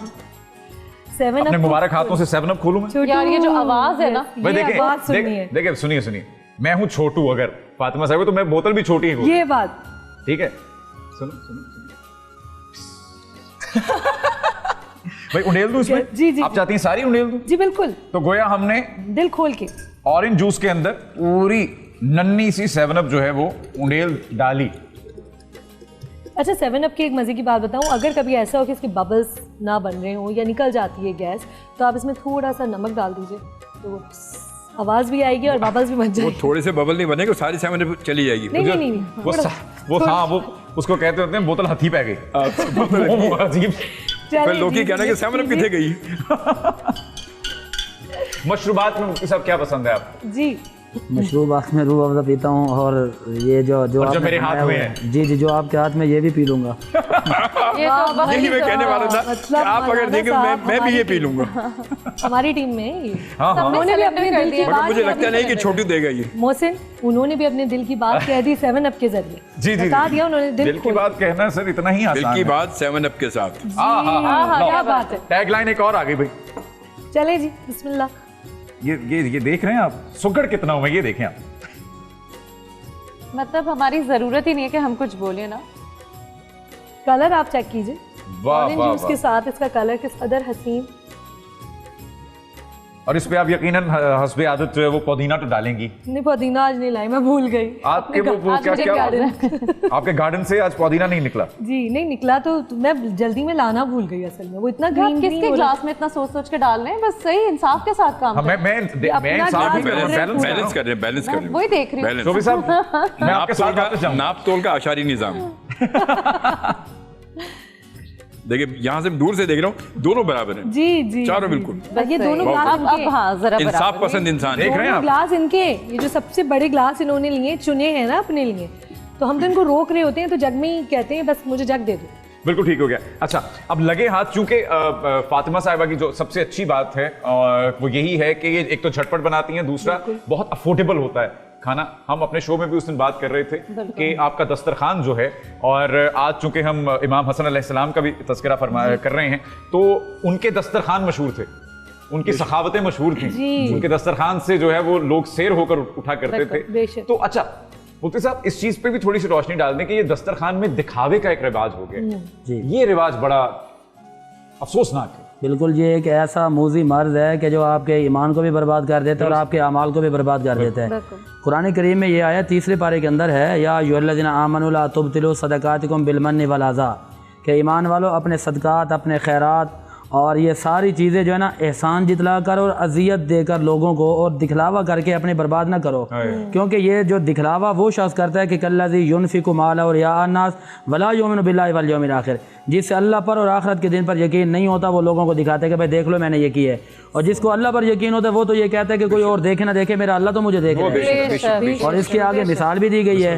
7 اپنے مبارک ہاتھوں سے 7 اپ کھولوں میں. یار یہ جو آواز ہے نا، دیکھیں سنیے میں ہوں چھوٹو، اگر فاطمہ صاحب تو میں بوتل بھی چھوٹی ہے. یہ بات ٹھیک ہے. سنو بھائی انڈیل دوں اس میں. جی جی آپ چاہتی ہیں ساری انڈیل دوں؟ جی بالکل. تو گویا ہم نے دل کھول کے اورنج جوس کے اندر پوری ننی سی 7 اپ جو ہے وہ انڈیل ڈالی. اچھا 7 اپ کی ایک مزے کی بات بتاؤں، اگر کبھی ایسا ہو کہ اس کے ببلز نہ بن رہے ہوں یا نکل جاتی ہے گیس، تو آپ اس میں تھوڑا سا نمک ڈال دیجیے تو آواز بھی آئے گی اور ببلز بھی بن جائے گی. وہ تھوڑے سے ببل نہیں بنے گا، ساری 7 اپ چلی جائے گی. نہیں وہ اس کو کہتے ہوتے ہیں بوتل ہتھی پہ گئی. عجیب. پھر لوگ ہی کہنا کہ 7 اپ کتنے گئی. مشروبات میں مفتی صاحب کیا پسند ہے آپ کو؟ جی مشروبات میں روح افزا پیتا ہوں، اور یہ جو میرے ہاتھ میں ہے. جی جی جو آپ کے ہاتھ میں یہ بھی پی لوں گا. یہی میں کہنے والا تھا کہ آپ اگر دیکھیں میں بھی یہ پی لوں گا. ہماری ٹیم میں انہوں نے بھی اپنے دل کی مگر مجھے لگتا نہیں کہ چھوٹو دے گا یہ. محسن انہوں نے بھی اپنے دل کی بات کہہ دی 7 اپ کے ذریعے. جی جی بتا دیا انہوں نے دل کی بات کہنا سر اتنا ہی آسان ہے. دل کی بات 7 اپ کے ساتھ. کیا بات ہے. ٹیگ لائن ایک اور آ گئی بھائی. چلے جی بسم اللہ. یہ دیکھ رہے ہیں آپ سگڑ کتنا ہوں، یہ دیکھیں آپ. مطلب ہماری ضرورت ہی نہیں ہے کہ ہم کچھ بولیں نا. کلر آپ چیک کیجئے، واہ اورنج جوس کے ساتھ اس کا کلر کس قدر حسین. اور اس پہ آپ یقیناً حسب عادت جو ہے وہ پودینہ تو ڈالیں گی. نہیں پودینہ آج نہیں لائی، میں بھول گئی. آپ کے وہ کیا آپ کے گارڈن سے آج پودینہ نہیں نکلا؟ جی نہیں نکلا، تو میں جلدی میں لانا بھول گئی. اصل میں وہ اتنا گرین کس کے گلاس میں اتنا سوچ سوچ کے ڈال رہے ہیں، بس صحیح انصاف کے ساتھ کام کریں. میں بیلنس کر رہے ہیں. وہی دیکھ رہی ہوں. شوبی صاحب میں آپ کے ساتھ واپس جاؤں. ناپ تول کا اشاری نظام. دیکھیں یہاں سے دور سے دیکھ رہا ہوں دونوں برابر ہیں. جی جی چاروں بالکل. یہ دونوں گلاس ان کے، ہاں ذرا انصاف پسند انسان دیکھ رہے ہیں آپ. گلاس ان کے، یہ جو سب سے بڑے گلاس انہوں نے لیے چنے ہیں نا اپنے لیے، تو ہم تو ان کو روک رہے ہوتے ہیں تو جگ میں ہی کہتے ہیں بس مجھے جگ دے دو. بالکل ٹھیک ہو گیا. اچھا اب لگے ہاتھ، چونکہ فاطمہ صاحبہ کی جو سب سے اچھی بات ہے وہ یہی ہے کہ یہ ایک تو جھٹپٹ بناتی ہیں، دوسرا بہت افورڈیبل ہوتا ہے کھانا. ہم اپنے شو میں بھی اس دن بات کر رہے تھے کہ آپ کا دسترخوان جو ہے، اور آج چونکہ ہم امام حسن علیہ السلام کا بھی تذکرہ کر رہے ہیں، تو ان کے دسترخوان مشہور تھے، ان کی سخاوتیں مشہور تھیں. ان کے دسترخوان سے جو ہے وہ لوگ سیر ہو کر اٹھا کرتے تھے. تو اچھا مفتی صاحب اس چیز پہ بھی تھوڑی سی روشنی ڈال دیں کہ یہ دسترخوان میں دکھاوے کا ایک رواج ہو گیا. یہ رواج بڑا افسوسناک ہے. بالکل یہ ایک ایسا موذی مرض ہے کہ جو آپ کے ایمان کو بھی برباد کر دیتا ہے اور آپ کے اعمال کو بھی برباد کر دیتا ہے. قرآن کریم میں یہ آیت 3 پارے کے اندر ہے، یا ایھا الذین آمنوا لا تبطلوا صدقاتکم بالمن والاذی، کہ ایمان والو اپنے صدقات، اپنے خیرات اور یہ ساری چیزیں جو ہے نا احسان جتلا کر اور اذیت دے کر لوگوں کو اور دکھلاوا کر کے اپنے برباد نہ کرو. کیونکہ یہ جو دکھلاوا وہ شخص کرتا ہے کہ کالذی ینفق مالہ رئاء الناس ولا یؤمن باللہ والیوم الآخر، جس سے اللہ پر اور آخرت کے دن پر یقین نہیں ہوتا وہ لوگوں کو دکھاتے ہیں کہ بھائی دیکھ لو میں نے یہ کی ہے. اور جس کو اللہ پر یقین ہوتا ہے وہ تو یہ کہتا ہے کہ کوئی اور دیکھے نہ دیکھے، میرا اللہ تو مجھے دیکھ رہا ہے. اور اس کے آگے مثال بھی دی گئی ہے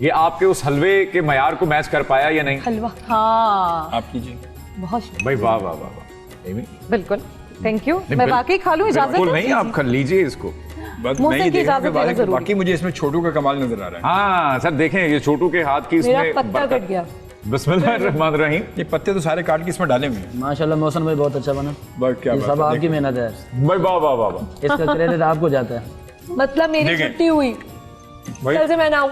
یہ آپ کے اس حلوے کے معیار کو میچ کر پایا یا نہیں؟ حلوہ ہاں آپ کیجیے. بہت شکریہ. بھائی واہ واہ واہ واہ. بالکل تھینک یو. میں واقعی کھا لوں اجازت بالکل ہے؟ نہیں, آپ کر لیجئے اس کو. بس محسن میں یہ کی دیکھ رہا ہوں اجازت لینا کہ ضروری. باقی مجھے اس میں چھوٹو کا کمال نظر آ رہا ہے. ہاں سر دیکھیں یہ چھوٹو کے ہاتھ کی اس میرا میں پتا کٹ گیا. بسم اللہ الرحمن الرحیم. یہ پتے تو سارے کاٹ کے اس میں ڈالے ہوئے ہیں. ماشاءاللہ محسن بھائی بہت اچھا بنا. بس کیا یہ بات سب ہے. آپ کی محنت ہے. بھائی واہ واہ واہ واہ. اس کا کریڈٹ آپ کو جاتا ہے. مطلب میری دیکھیں. چھٹی ہوئی, بھائی کل سے میں نہ آؤں.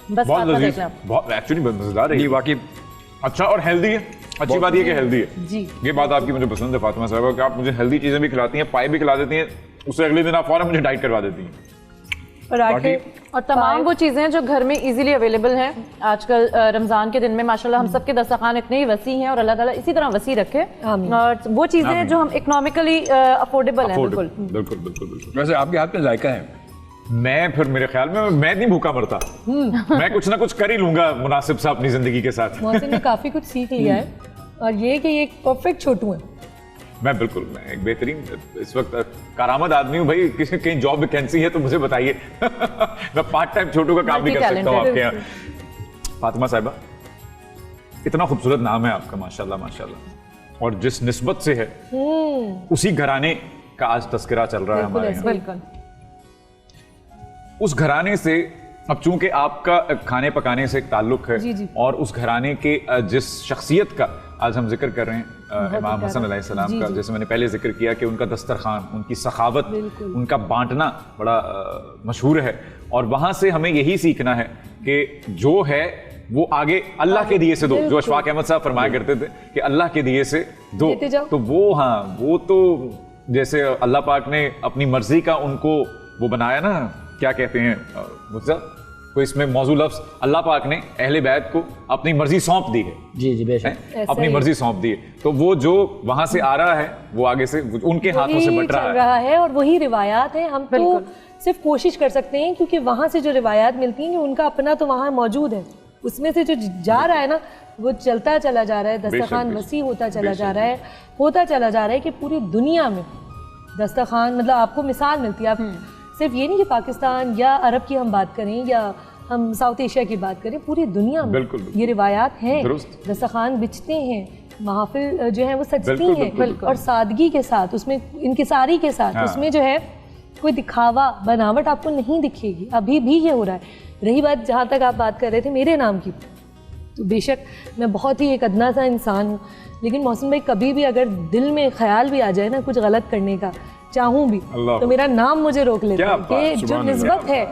بس بہت فاطمہ لذیذ, دیکھنا. بہت ایکچولی بہت مزیدار ہے یہ یہ. واقعی اچھا اور ہیلدی ہے. اچھی بات یہ کہ ہیلدی ہے. جی یہ بات آپ کی مجھے پسند ہے فاطمہ صاحبہ کہ آپ مجھے ہیلدی چیزیں بھی کھلاتی ہیں, پائے بھی کھلا دیتی ہیں, اس سے اگلے دن آپ فوراً مجھے ڈائٹ کروا دیتی ہیں. پراٹھے اور تمام وہ چیزیں جو گھر میں ایزیلی اویلیبل ہیں آج کل رمضان کے دن میں ماشاءاللہ ہم سب کے دسترخوان اتنے ہی وسیع ہیں اور اللہ تعالیٰ اسی طرح وسیع رکھے. آمین. اور وہ چیزیں جو ہم اکنامکلی افورڈیبل ہیں. بالکل بالکل بالکل بالکل. ویسے آپ کے ہاتھ میں ذائقہ ہے. میں پھر میرے خیال میں نہیں بھوکا مرتا. میں کچھ نہ کچھ کر ہی لوں گا مناسب سا اپنی زندگی کے ساتھ. محسن نے کافی کچھ سیکھ لیا ہے اور یہ کہ یہ ایک پرفیکٹ چھوٹو ہے. میں بالکل میں ایک بہترین اس وقت کارآمد آدمی ہوں. بھائی کسی کہیں جاب ویکینسی ہے تو مجھے بتائیے. میں پارٹ ٹائم چھوٹو کا کام بھی کر سکتا ہوں آپ کے یہاں. فاطمہ صاحبہ اتنا خوبصورت نام ہے آپ کا ماشاءاللہ ماشاءاللہ, اور جس نسبت سے ہے اسی گھرانے کا آج تذکرہ چل رہا ہے ہمارے یہاں. بالکل. اس گھرانے سے اب چونکہ آپ کا کھانے پکانے سے ایک تعلق ہے اور اس گھرانے کے جس شخصیت کا آج ہم ذکر کر رہے ہیں امام حسن علیہ السلام کا, جیسے میں نے پہلے ذکر کیا کہ ان کا دسترخوان, ان کی سخاوت, ان کا بانٹنا بڑا مشہور ہے. اور وہاں سے ہمیں یہی سیکھنا ہے کہ جو ہے وہ آگے اللہ کے دیے سے دو, جو اشفاق احمد صاحب فرمایا کرتے تھے کہ اللہ کے دیے سے دو. تو وہ ہاں وہ تو جیسے اللہ پاک نے اپنی مرضی کا ان کو وہ بنایا نا, کیا کہتے ہیں مجھے کوئی اس میں موضوع لفظ, اللہ پاک نے اہل بیت کو اپنی مرضی سونپ دی ہے. جی جی بے شک اپنی مرضی سونپ دی ہے. تو وہ جو وہاں سے آ رہا ہے وہ آگے سے ان کے ہاتھوں سے بٹ رہا ہے اور وہی روایات ہیں. ہم تو صرف کوشش کر سکتے ہیں کیونکہ وہاں سے جو روایات ملتی ہیں ان کا اپنا تو وہاں موجود ہے, اس میں سے جو جا رہا ہے نا وہ چلتا چلا جا رہا ہے. دسترخوان وسیع ہوتا چلا جا رہا ہے, ہوتا چلا جا رہا ہے کہ پوری دنیا میں دسترخوان, مطلب آپ کو مثال ملتی ہے. آپ صرف یہ نہیں کہ پاکستان یا عرب کی ہم بات کریں یا ہم ساؤتھ ایشیا کی بات کریں, پوری دنیا میں یہ روایات ہیں. دسترخوان بچتے ہیں, محافل جو ہیں وہ سجتی ہیں اور سادگی کے ساتھ, اس میں انکساری کے ساتھ, اس میں جو ہے کوئی دکھاوا بناوٹ آپ کو نہیں دکھے گی. ابھی بھی یہ ہو رہا ہے. رہی بات جہاں تک آپ بات کر رہے تھے میرے نام کی, تو بے شک میں بہت ہی ایک ادنا سا انسان ہوں, لیکن محسن بھائی کبھی بھی اگر دل میں خیال بھی آ جائے نا کچھ غلط کرنے کا, چاہوں بھی تو میرا نام مجھے روک لیتا ہے کہ جو نسبت ہے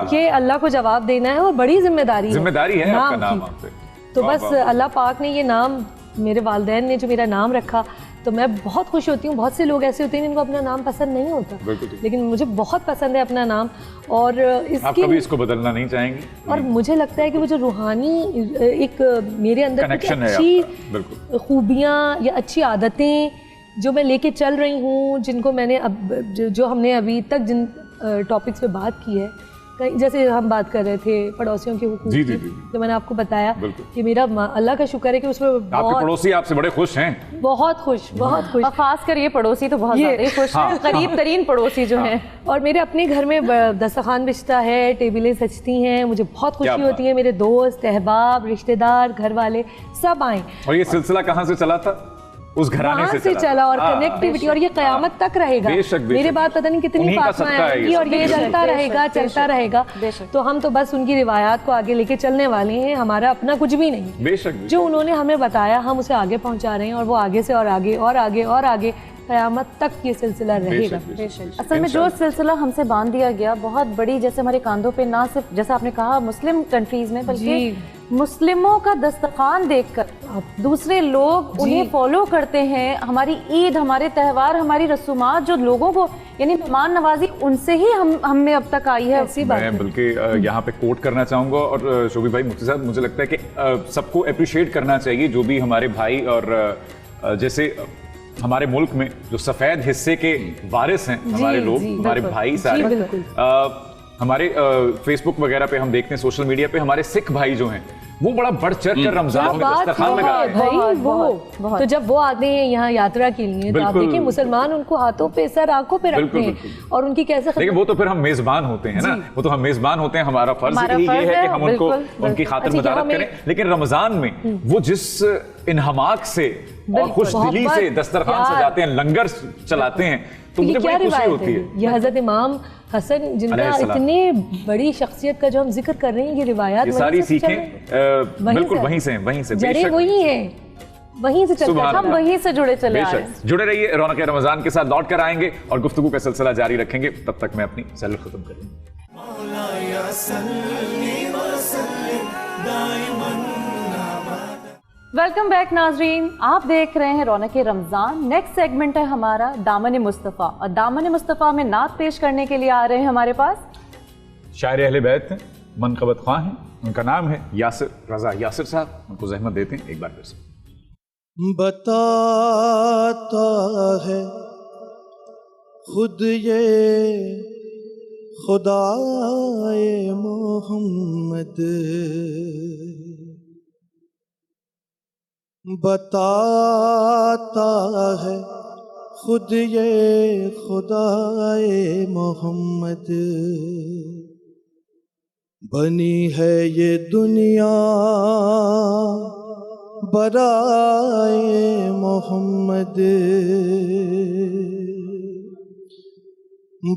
کہ اللہ کو جواب دینا ہے اور بڑی ذمہ داری ہے نام کی. تو بس اللہ پاک نے یہ نام, میرے والدین نے جو میرا نام رکھا, تو میں بہت خوش ہوتی ہوں. بہت سے لوگ ایسے ہوتے ہیں جن کو اپنا نام پسند نہیں ہوتا, لیکن مجھے بہت پسند ہے اپنا نام. اور اس کو بدلنا نہیں چاہیں گی. اور مجھے لگتا ہے کہ وہ جو روحانی ایک میرے اندر اچھی خوبیاں یا اچھی عادتیں جو میں لے کے چل رہی ہوں, جن کو میں نے اب جو ہم نے ابھی تک جن ٹاپکس پہ بات کی ہے, جیسے ہم بات کر رہے تھے پڑوسیوں کے حقوق کی, تو میں نے آپ کو بتایا کہ میرا اللہ کا شکر ہے کہ اس میں آپ کے پڑوسی آپ سے بڑے خوش ہیں. بہت خوش, بہت خوش. خاص کر یہ پڑوسی تو بہت زیادہ خوش ہیں, قریب ترین پڑوسی جو ہیں. اور میرے اپنے گھر میں دسترخوان بچتا ہے, ٹیبلیں سجتی ہیں, مجھے بہت خوشی ہوتی ہے. میرے دوست, احباب, رشتہ دار, گھر والے سب آئیں. اور یہ سلسلہ کہاں سے چلا تھا؟ اس گھرانے سے چلا. اور کنیکٹیوٹی, اور یہ قیامت تک رہے گا. میرے بعد پتہ نہیں کتنی فاطمہ آئیں گی اور یہ چلتا رہے گا, چلتا رہے گا. تو ہم تو بس ان کی روایات کو آگے لے کے چلنے والے ہیں. ہمارا اپنا کچھ بھی نہیں, جو انہوں نے ہمیں بتایا ہم اسے آگے پہنچا رہے ہیں, اور وہ آگے سے اور آگے اور آگے اور آگے قیامت تک یہ سلسلہ رہے گا. اصل میں جو سلسلہ ہم سے باندھ دیا گیا بہت بڑی, جیسے ہمارے کاندھوں پہ نہ صرف جیسا آپ نے کہا مسلم کنٹریز میں, بلکہ مسلموں کا دسترخوان دیکھ کر دوسرے لوگ انہیں فالو کرتے ہیں. ہماری عید, ہمارے تہوار, ہماری رسومات جو لوگوں کو یعنی مہمان نوازی ان سے ہی ہم میں اب تک آئی ہے. میں بلکہ یہاں پہ کوٹ کرنا چاہوں گا, اور شوبی بھائی مفتی صاحب مجھے لگتا ہے کہ سب کو اپریشیٹ کرنا چاہیے جو بھی ہمارے بھائی, اور جیسے ہمارے ملک میں جو سفید حصے کے وارث ہیں ہمارے لوگ, ہمارے بھائی سارے, ہمارے فیس بک وغیرہ پہ ہم دیکھتے ہیں, سوشل میڈیا پہ ہمارے سکھ بھائی جو ہیں وہ بڑا بڑھ چڑھ کر رمضان میں بات دسترخوان ہے لگاتے ہیں. بھائی وہ تو جب وہ آتے ہیں یہاں یاترا کے لیے تو آپ بالکل. دیکھیں مسلمان ان کو ہاتھوں پہ سر آنکھوں پہ رکھتے ہیں اور ان کی کیسے لیکن وہ تو پھر ہم میزبان ہوتے ہیں نا, وہ تو ہم میزبان ہوتے ہیں, ہمارا فرض ہمارا ہی یہ فرض ہے ہے, کہ ہم ان کو بالکل, ان کی خاطر اچھا، مدارت کریں. لیکن رمضان میں وہ جس انہماک سے اور خوش دلی سے دسترخوان سجاتے ہیں, لنگر چلاتے ہیں, تو مجھے کیا بڑی خوشی روایت ہوتی ہے ہے. یہ حضرت امام حسن جن کا اتنے بڑی شخصیت کا جو ہم ذکر کر رہے ہیں, یہ روایات یہ ساری سیکھیں بالکل وہیں سے ہیں, وہیں سے بے جڑے شک وہی ہیں, وہیں سے چلتے ہیں, ہم وہیں سے جڑے چلے بے آ رہے ہیں. شک. جڑے رہیے, رونق رمضان کے ساتھ لوٹ کر آئیں گے اور گفتگو کا سلسلہ جاری رکھیں گے. تب تک میں اپنی سیلر ختم کروں گا. مولاي صلي وسلم دائما ویلکم بیک ناظرین, آپ دیکھ رہے ہیں رونق رمضان. نیکسٹ سیگمنٹ ہے ہمارا دامن مصطفیٰ, اور دامن مصطفیٰ میں نعت پیش کرنے کے لیے آ رہے ہیں ہمارے پاس شاعر اہل بیت ہیں, منقبت خواہ ہیں, ان کا نام ہے یاسر رضا یاسر صاحب. ان کو زحمت دیتے ہیں ایک بار پھر سے. بتاتا ہے خود یہ خدائے محمد, بتاتا ہے خود یہ خدائے محمد. بنی ہے یہ دنیا برائے محمد,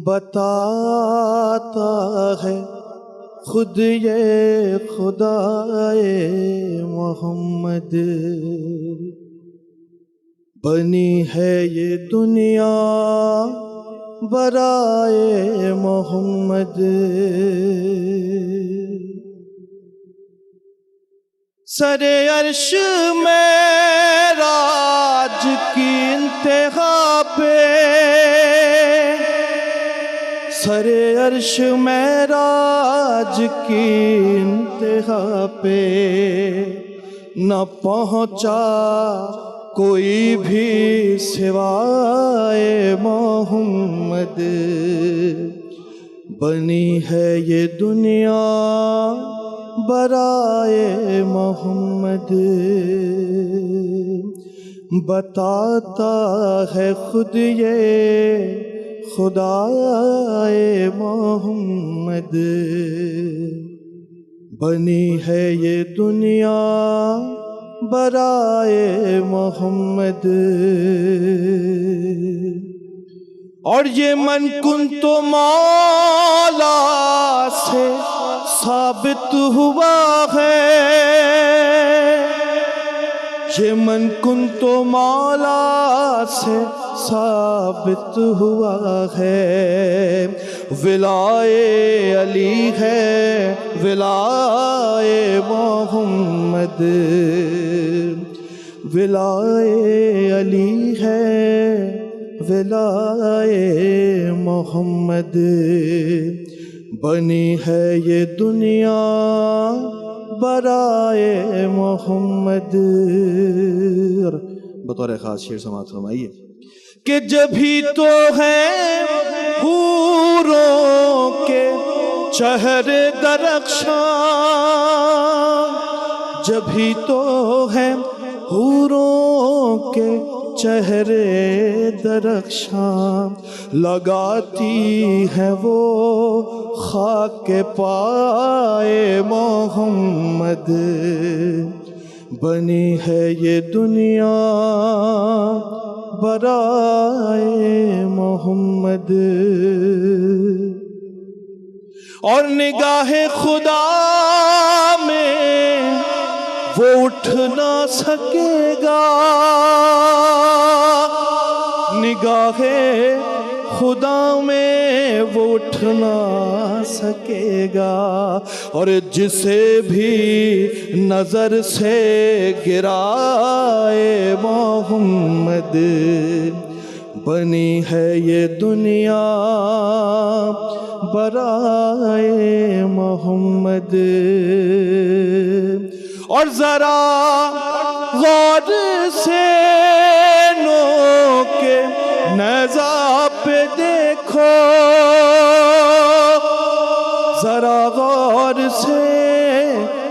بتاتا ہے خود یہ خدائے محمد. بنی ہے یہ دنیا برائے محمد. سر عرش معراج کی انتہا پہ, سر عرش معراج کی انتہا پہ نہ پہنچا کوئی بھی سوائے محمد. بنی ہے یہ دنیا برائے محمد. بتاتا ہے خود یہ خدائے محمد. بنی ہے یہ دنیا برائے محمد. اور یہ من کن تو مولا سے ثابت ہوا ہے, یہ من کن تو مولا سے ثابت ہوا ہے. ولائے علی ہے ولائے محمد, ولائے علی ہے ولائے محمد. بنی ہے یہ دنیا برائے محمد. بطور خاص شعر سماعت فرمائیے کہ جبھی تو ہیں حوروں کے چہرے درخشاں, جبھی تو ہیں حوروں کے چہرے درخشاں, لگاتی ہیں وہ خاک پائے محمد. بنی ہے یہ دنیا برائے محمد. اور نگاہ خدا میں وہ اٹھ نہ سکے گا, نگاہ خدا میں وہ اٹھ نہ سکے گا. اور جسے بھی نظر سے گرائے محمد. بنی ہے یہ دنیا برائے محمد. اور ذرا غور سے نو کے نیزہ پہ دیکھو, ذرا غور سے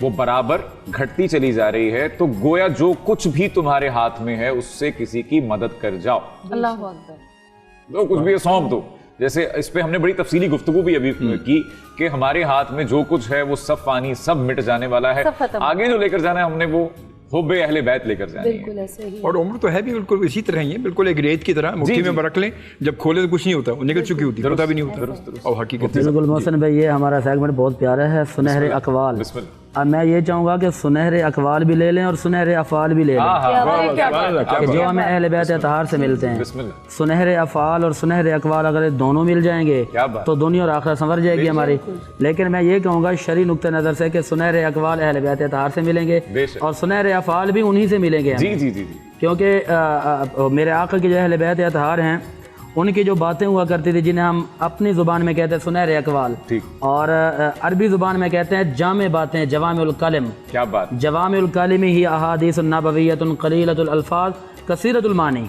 وہ برابر گھٹتی چلی جا رہی ہے، تو گویا جو کچھ بھی تمہارے ہاتھ میں ہے اس سے کسی کی مدد کر جاؤ. اللہ اکبر. جو کچھ بھی ہے سونپ دو. جیسے اس پہ ہم نے بڑی تفصیلی گفتگو بھی ابھی کی کہ ہمارے ہاتھ میں جو کچھ ہے وہ سب فانی، سب مٹ جانے والا ہے. آگے جو لے کر جانا ہے ہم نے وہ حب اہل بیت لے کر جانا ہے. بالکل ایسے ہی. اور عمر تو ہے بھی بالکل اسی طرح ہی ہے، بالکل ایک ریت کی طرح مٹھی میں رکھ لیں، جب کھولے تو کچھ نہیں ہوتا، وہ نکل چکی ہوتی، پتہ بھی نہیں ہوتا. اور حقیقت بالکل محسن بھائی یہ ہمارا سیگمنٹ بہت پیارا ہے، سنہرے اقوال. اب میں یہ چاہوں گا کہ سنہرے اقوال بھی لے لیں اور سنہرے افعال بھی لے لیں کہ جو ہمیں اہل بیت اطہار سے ملتے ہیں. سنہرے افعال اور سنہرے اقوال اگر دونوں مل جائیں گے تو دنیا اور آخرت سنور جائے گی ہماری. لیکن میں یہ کہوں گا شرعی نقطہ نظر سے کہ سنہرے اقوال اہل بیت اطہار سے ملیں گے اور سنہرے افعال بھی انہی سے ملیں گے. جی جی جی. کیونکہ میرے آقا کے جو اہل بیت اطہار ہیں ان کی جو باتیں ہوا کرتی تھی جنہیں ہم اپنی زبان میں کہتے ہیں سنہرے اقوال، اور عربی زبان میں کہتے ہیں جامع باتیں، جوامع الکلم. کیا بات. جوامع الکلم ہی احادیث نبویۃ قلیلۃ الالفاظ کثیرۃ المعانی.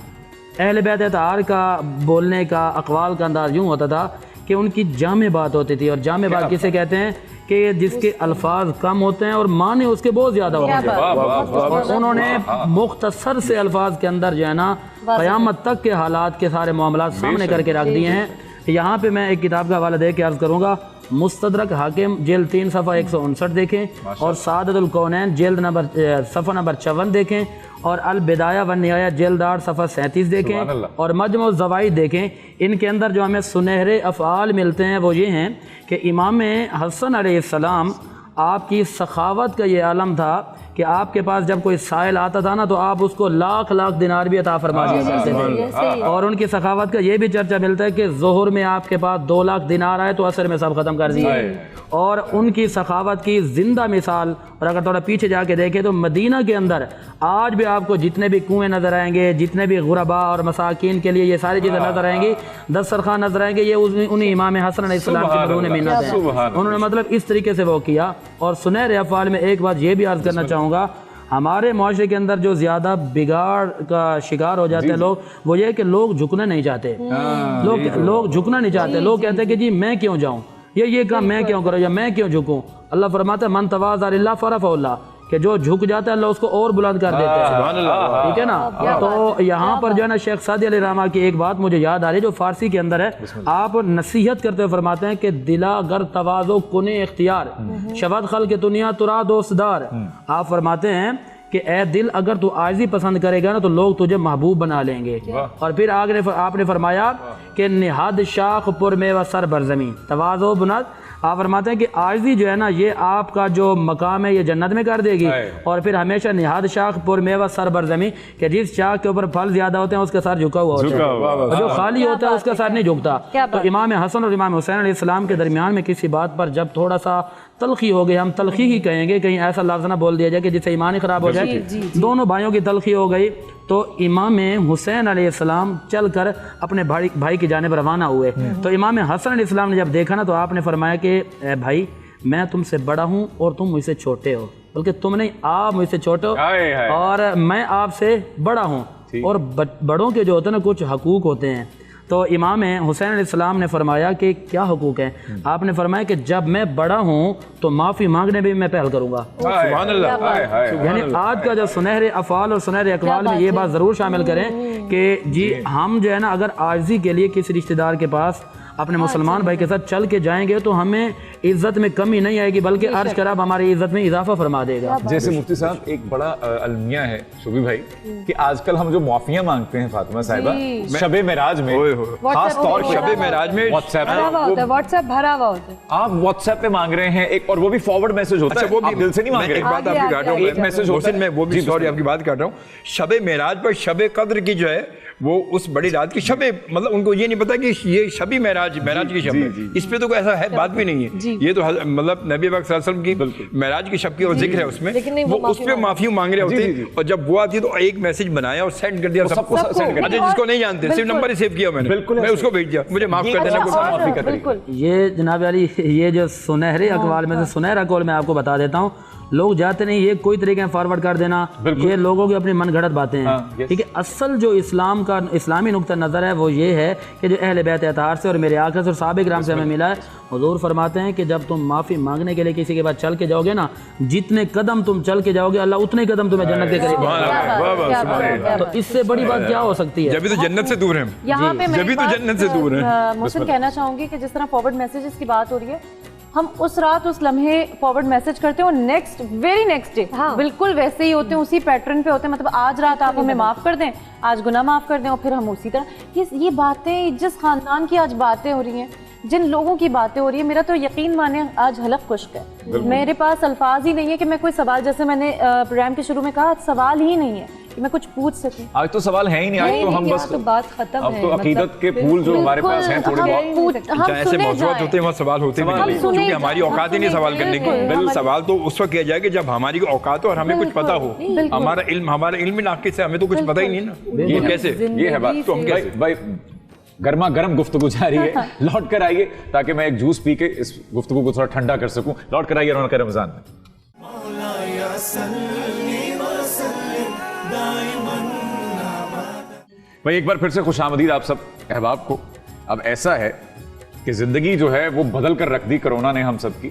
اہل بیت اطہار کا بولنے کا، اقوال کا انداز یوں ہوتا تھا کہ ان کی جامع بات ہوتی تھی. اور جامع بات کسے کہتے ہیں کہ جس کے الفاظ کم ہوتے ہیں اور معنی اس کے بہت زیادہ ہوتے ہیں. اور انہوں نے مختصر سے الفاظ کے اندر جو ہے نا قیامت تک کے حالات کے سارے معاملات سامنے کر کے رکھ دیے ہیں. یہاں پہ میں ایک کتاب کا حوالہ دے کے عرض کروں گا، مستدرک حاکم جلد 3 صفحہ 159 دیکھیں، اور سعادت الکونین جلد صفحہ نمبر 54 دیکھیں، اور البدایہ والنہایہ جلد 8 صفحہ 37 دیکھیں، اور مجمع الزوائد دیکھیں. ان کے اندر جو ہمیں سنہرے افعال ملتے ہیں وہ یہ ہیں کہ امام حسن علیہ السلام آپ کی سخاوت کا یہ عالم تھا کہ آپ کے پاس جب کوئی سائل آتا تھا نا تو آپ اس کو لاکھ دینار بھی عطا فرما دیا کرتے تھے. اور ان کی سخاوت کا یہ بھی چرچا ملتا ہے کہ ظہر میں آپ کے پاس 2 لاکھ دینار آئے تو عصر میں سب ختم کر دیے. اور ان کی سخاوت کی زندہ مثال، اور اگر تھوڑا پیچھے جا کے دیکھیں تو مدینہ کے اندر آج بھی آپ کو جتنے بھی کنویں نظر آئیں گے، جتنے بھی غربا اور مساکین کے لیے یہ ساری چیزیں نظر آئیں گی، دسترخوان نظر آئیں گے، یہ انہی امام حسن علیہ السلام کی مدعون منت ہیں. انہوں نے مطلب اس طریقے سے وہ کیا. اور سنہرے افعال میں ایک بات یہ بھی عرض کرنا چاہوں گا، ہمارے معاشرے کے اندر جو زیادہ بگاڑ کا شکار ہو جاتے ہیں لوگ، وہ یہ کہ لوگ جھکنا نہیں چاہتے. لوگ جھکنا نہیں چاہتے. لوگ کہتے ہیں کہ جی میں کیوں جاؤں، یہ کام میں کیوں کروں، یا میں کیوں جھکوں. اللہ فرماتا ہے من تواضع للہ فرفعہ اللہ، کہ جو جھک جاتا ہے اللہ اس کو اور بلند کر دیتا ہے. ٹھیک ہے نا. تو یہاں پر جو ہے نا شیخ سعدی علیہ رحمہ کی ایک بات مجھے یاد آ رہی ہے جو فارسی کے اندر ہے. آپ نصیحت کرتے ہوئے فرماتے ہیں کہ دلا گر تواضع کنے اختیار شبد خلق دنیا ترا دوست دار. آپ فرماتے ہیں کہ اے دل اگر تو عاجزی پسند کرے گا نا تو لوگ تجھے محبوب بنا لیں گے. اور پھر آگے آپ نے فرمایا کہ نہاد شاخ پر میوہ سر بر زمین تواضع بناد. آپ فرماتے ہیں کہ عاجزی جو ہے نا یہ آپ کا جو مقام ہے یہ جنت میں کر دے گی. اور پھر ہمیشہ نہاد شاخ پر میوہ سر بر زمین، کہ جس شاخ کے اوپر پھل زیادہ ہوتے ہیں اس کا سر جھکا ہوا ہوتا ہے، جو خالی ہوتا ہے اس کا سر نہیں جھکتا. تو امام حسن اور امام حسین علیہ السلام کے درمیان میں کسی بات پر جب تھوڑا سا تلخی ہو گئی، ہم تلخی ہی کہیں گے، کہیں ایسا لفظ نہ بول دیا جائے کہ جس سے ایمان ہی خراب ہو جائے. دونوں بھائیوں کی تلخی ہو گئی تو امام حسین علیہ السلام چل کر اپنے بھائی کی جانب روانہ ہوئے. تو امام حسن علیہ السلام نے جب دیکھا نا تو آپ نے فرمایا کہ اے بھائی میں تم سے بڑا ہوں اور تم مجھ سے چھوٹے ہو، بلکہ تم نہیں آپ مجھ سے چھوٹے ہو اور میں آپ سے بڑا ہوں. اور بڑوں کے جو ہوتے ہیں نا کچھ حقوق ہوتے ہیں. تو امام حسین علیہ السلام نے فرمایا کہ کیا حقوق ہیں. آپ نے فرمایا کہ جب میں بڑا ہوں تو معافی مانگنے بھی میں پہل کروں گا. سبحان اللہ. یعنی آج کا جو سنہرے افعال اور سنہرے اقوال میں یہ بات ضرور شامل کریں کہ جی ہم جو ہے نا اگر عاجزی کے لیے کسی رشتہ دار کے پاس اپنے مسلمان بھائی کے ساتھ چل کے جائیں گے تو ہمیں عزت میں کمی نہیں آئے گی بلکہ عرش کا رب ہماری عزت میں اضافہ فرما دے گا. جیسے مفتی صاحب ایک بڑا المیہ ہے شوبی بھائی کہ آج کل ہم جو معافیاں مانگتے ہیں فاطمہ صاحبہ شب معراج میں، خاص طور پر شب معراج میں واٹس ایپ بھرا ہوا ہوتا ہے، آپ واٹس ایپ پہ مانگ رہے ہیں ایک، اور وہ بھی فارورڈ میسج ہوتا ہے، آپ دل سے نہیں مانگ رہے. ایک بات آپ کی کاٹ رہا ہوں، ایک میسج ہوتا ہے، میں وہ بھی سوری آپ کی بات کاٹ رہا ہوں. شب معراج پر شب قدر کی جو ہے وہ اس بڑی رات کی شب، مطلب ان کو یہ نہیں پتا کہ یہ شبی معراج کی شب ہے. اس پہ تو کوئی ایسا ہے بات بھی نہیں ہے. یہ تو مطلب نبی پاک صلی اللہ علیہ وسلم کی معراج کی شب کی اور ذکر ہے اس میں، وہ اس پہ معافی مانگ رہے ہوتے ہیں. اور جب وہ آتی ہے تو ایک میسج بنایا اور سینڈ کر دیا سب کو. اچھا جس کو نہیں جانتے صرف نمبر ہی سیو کیا میں نے، میں اس کو بھیج دیا مجھے معاف کر دینا. یہ جناب علی یہ جو سنہرے اقوال میں سے سنہرا قول میں آپ کو بتا دیتا ہوں. لوگ جاتے نہیں، یہ کوئی طریقے فارورڈ کر دینا، یہ لوگوں کی اپنی من گھڑت باتیں ہیں. ٹھیک ہے، اصل جو اسلام کا اسلامی نقطہ نظر ہے وہ یہ ہے کہ جو اہل بیت اطہار سے اور میرے آقا سے اور صحابہ کرام سے ہمیں ملا ہے. حضور فرماتے ہیں کہ جب تم معافی مانگنے کے لیے کسی کے بعد چل کے جاؤ گے نا، جتنے قدم تم چل کے جاؤ گے اللہ اتنے قدم تمہیں جنت کے قریب. تو اس سے بڑی بات کیا ہو سکتی ہے؟ جبھی تو جنت سے دور ہیں، یہاں پہ میں جبھی تو جنت سے دور ہیں. محسن کہنا چاہوں گی کہ جس طرح فارورڈ میسیجز کی بات ہو رہی ہے، ہم اس رات اس لمحے فارورڈ میسج کرتے ہیں اور نیکسٹ ویری نیکسٹ ڈے بالکل ویسے ہی ہوتے ہیں، اسی پیٹرن پہ ہوتے ہیں. مطلب آج رات آپ ہمیں معاف کر دیں، آج گناہ معاف کر دیں، اور پھر ہم اسی طرح یہ باتیں، جس خاندان کی آج باتیں ہو رہی ہیں، جن لوگوں کی باتیں ہو رہی ہیں، میرا تو یقین مانے آج حلق خشک ہے. میرے پاس الفاظ ہی نہیں ہے کہ میں کوئی سوال، جیسے میں نے پروگرام کے شروع میں کہا، سوال ہی نہیں ہے کہ میں کچھ پوچھ سکوں. آج تو سوال ہے ہی نہیں، آج تو ہم بس بات ختم اب تو عقیدت کے پھول جو ہمارے پاس ہیں تھوڑے بہت، جہاں ایسے موضوعات ہوتے ہیں وہاں سوال ہوتے بھی نہیں، کیونکہ ہماری اوقات ہی نہیں سوال کرنے کی. سوال تو اس وقت کیا جائے کہ جب ہماری اوقات ہو اور ہمیں کچھ پتا ہو. ہمارا علم ناقص ہے، ہمیں تو کچھ پتا ہی نہیں نا. یہ کیسے؟ یہ ہے بات. تو بھائی گرما گرم گفتگو جاری ہے، لوٹ کر آئیے تاکہ میں ایک جوس پی کے اس گفتگو کو تھوڑا ٹھنڈا کر سکوں. لوٹ کر آئیے رونق رمضان میں. بھائی ایک بار پھر سے خوش آمدید آپ سب احباب کو. اب ایسا ہے کہ زندگی جو ہے وہ بدل کر رکھ دی کرونا نے ہم سب کی.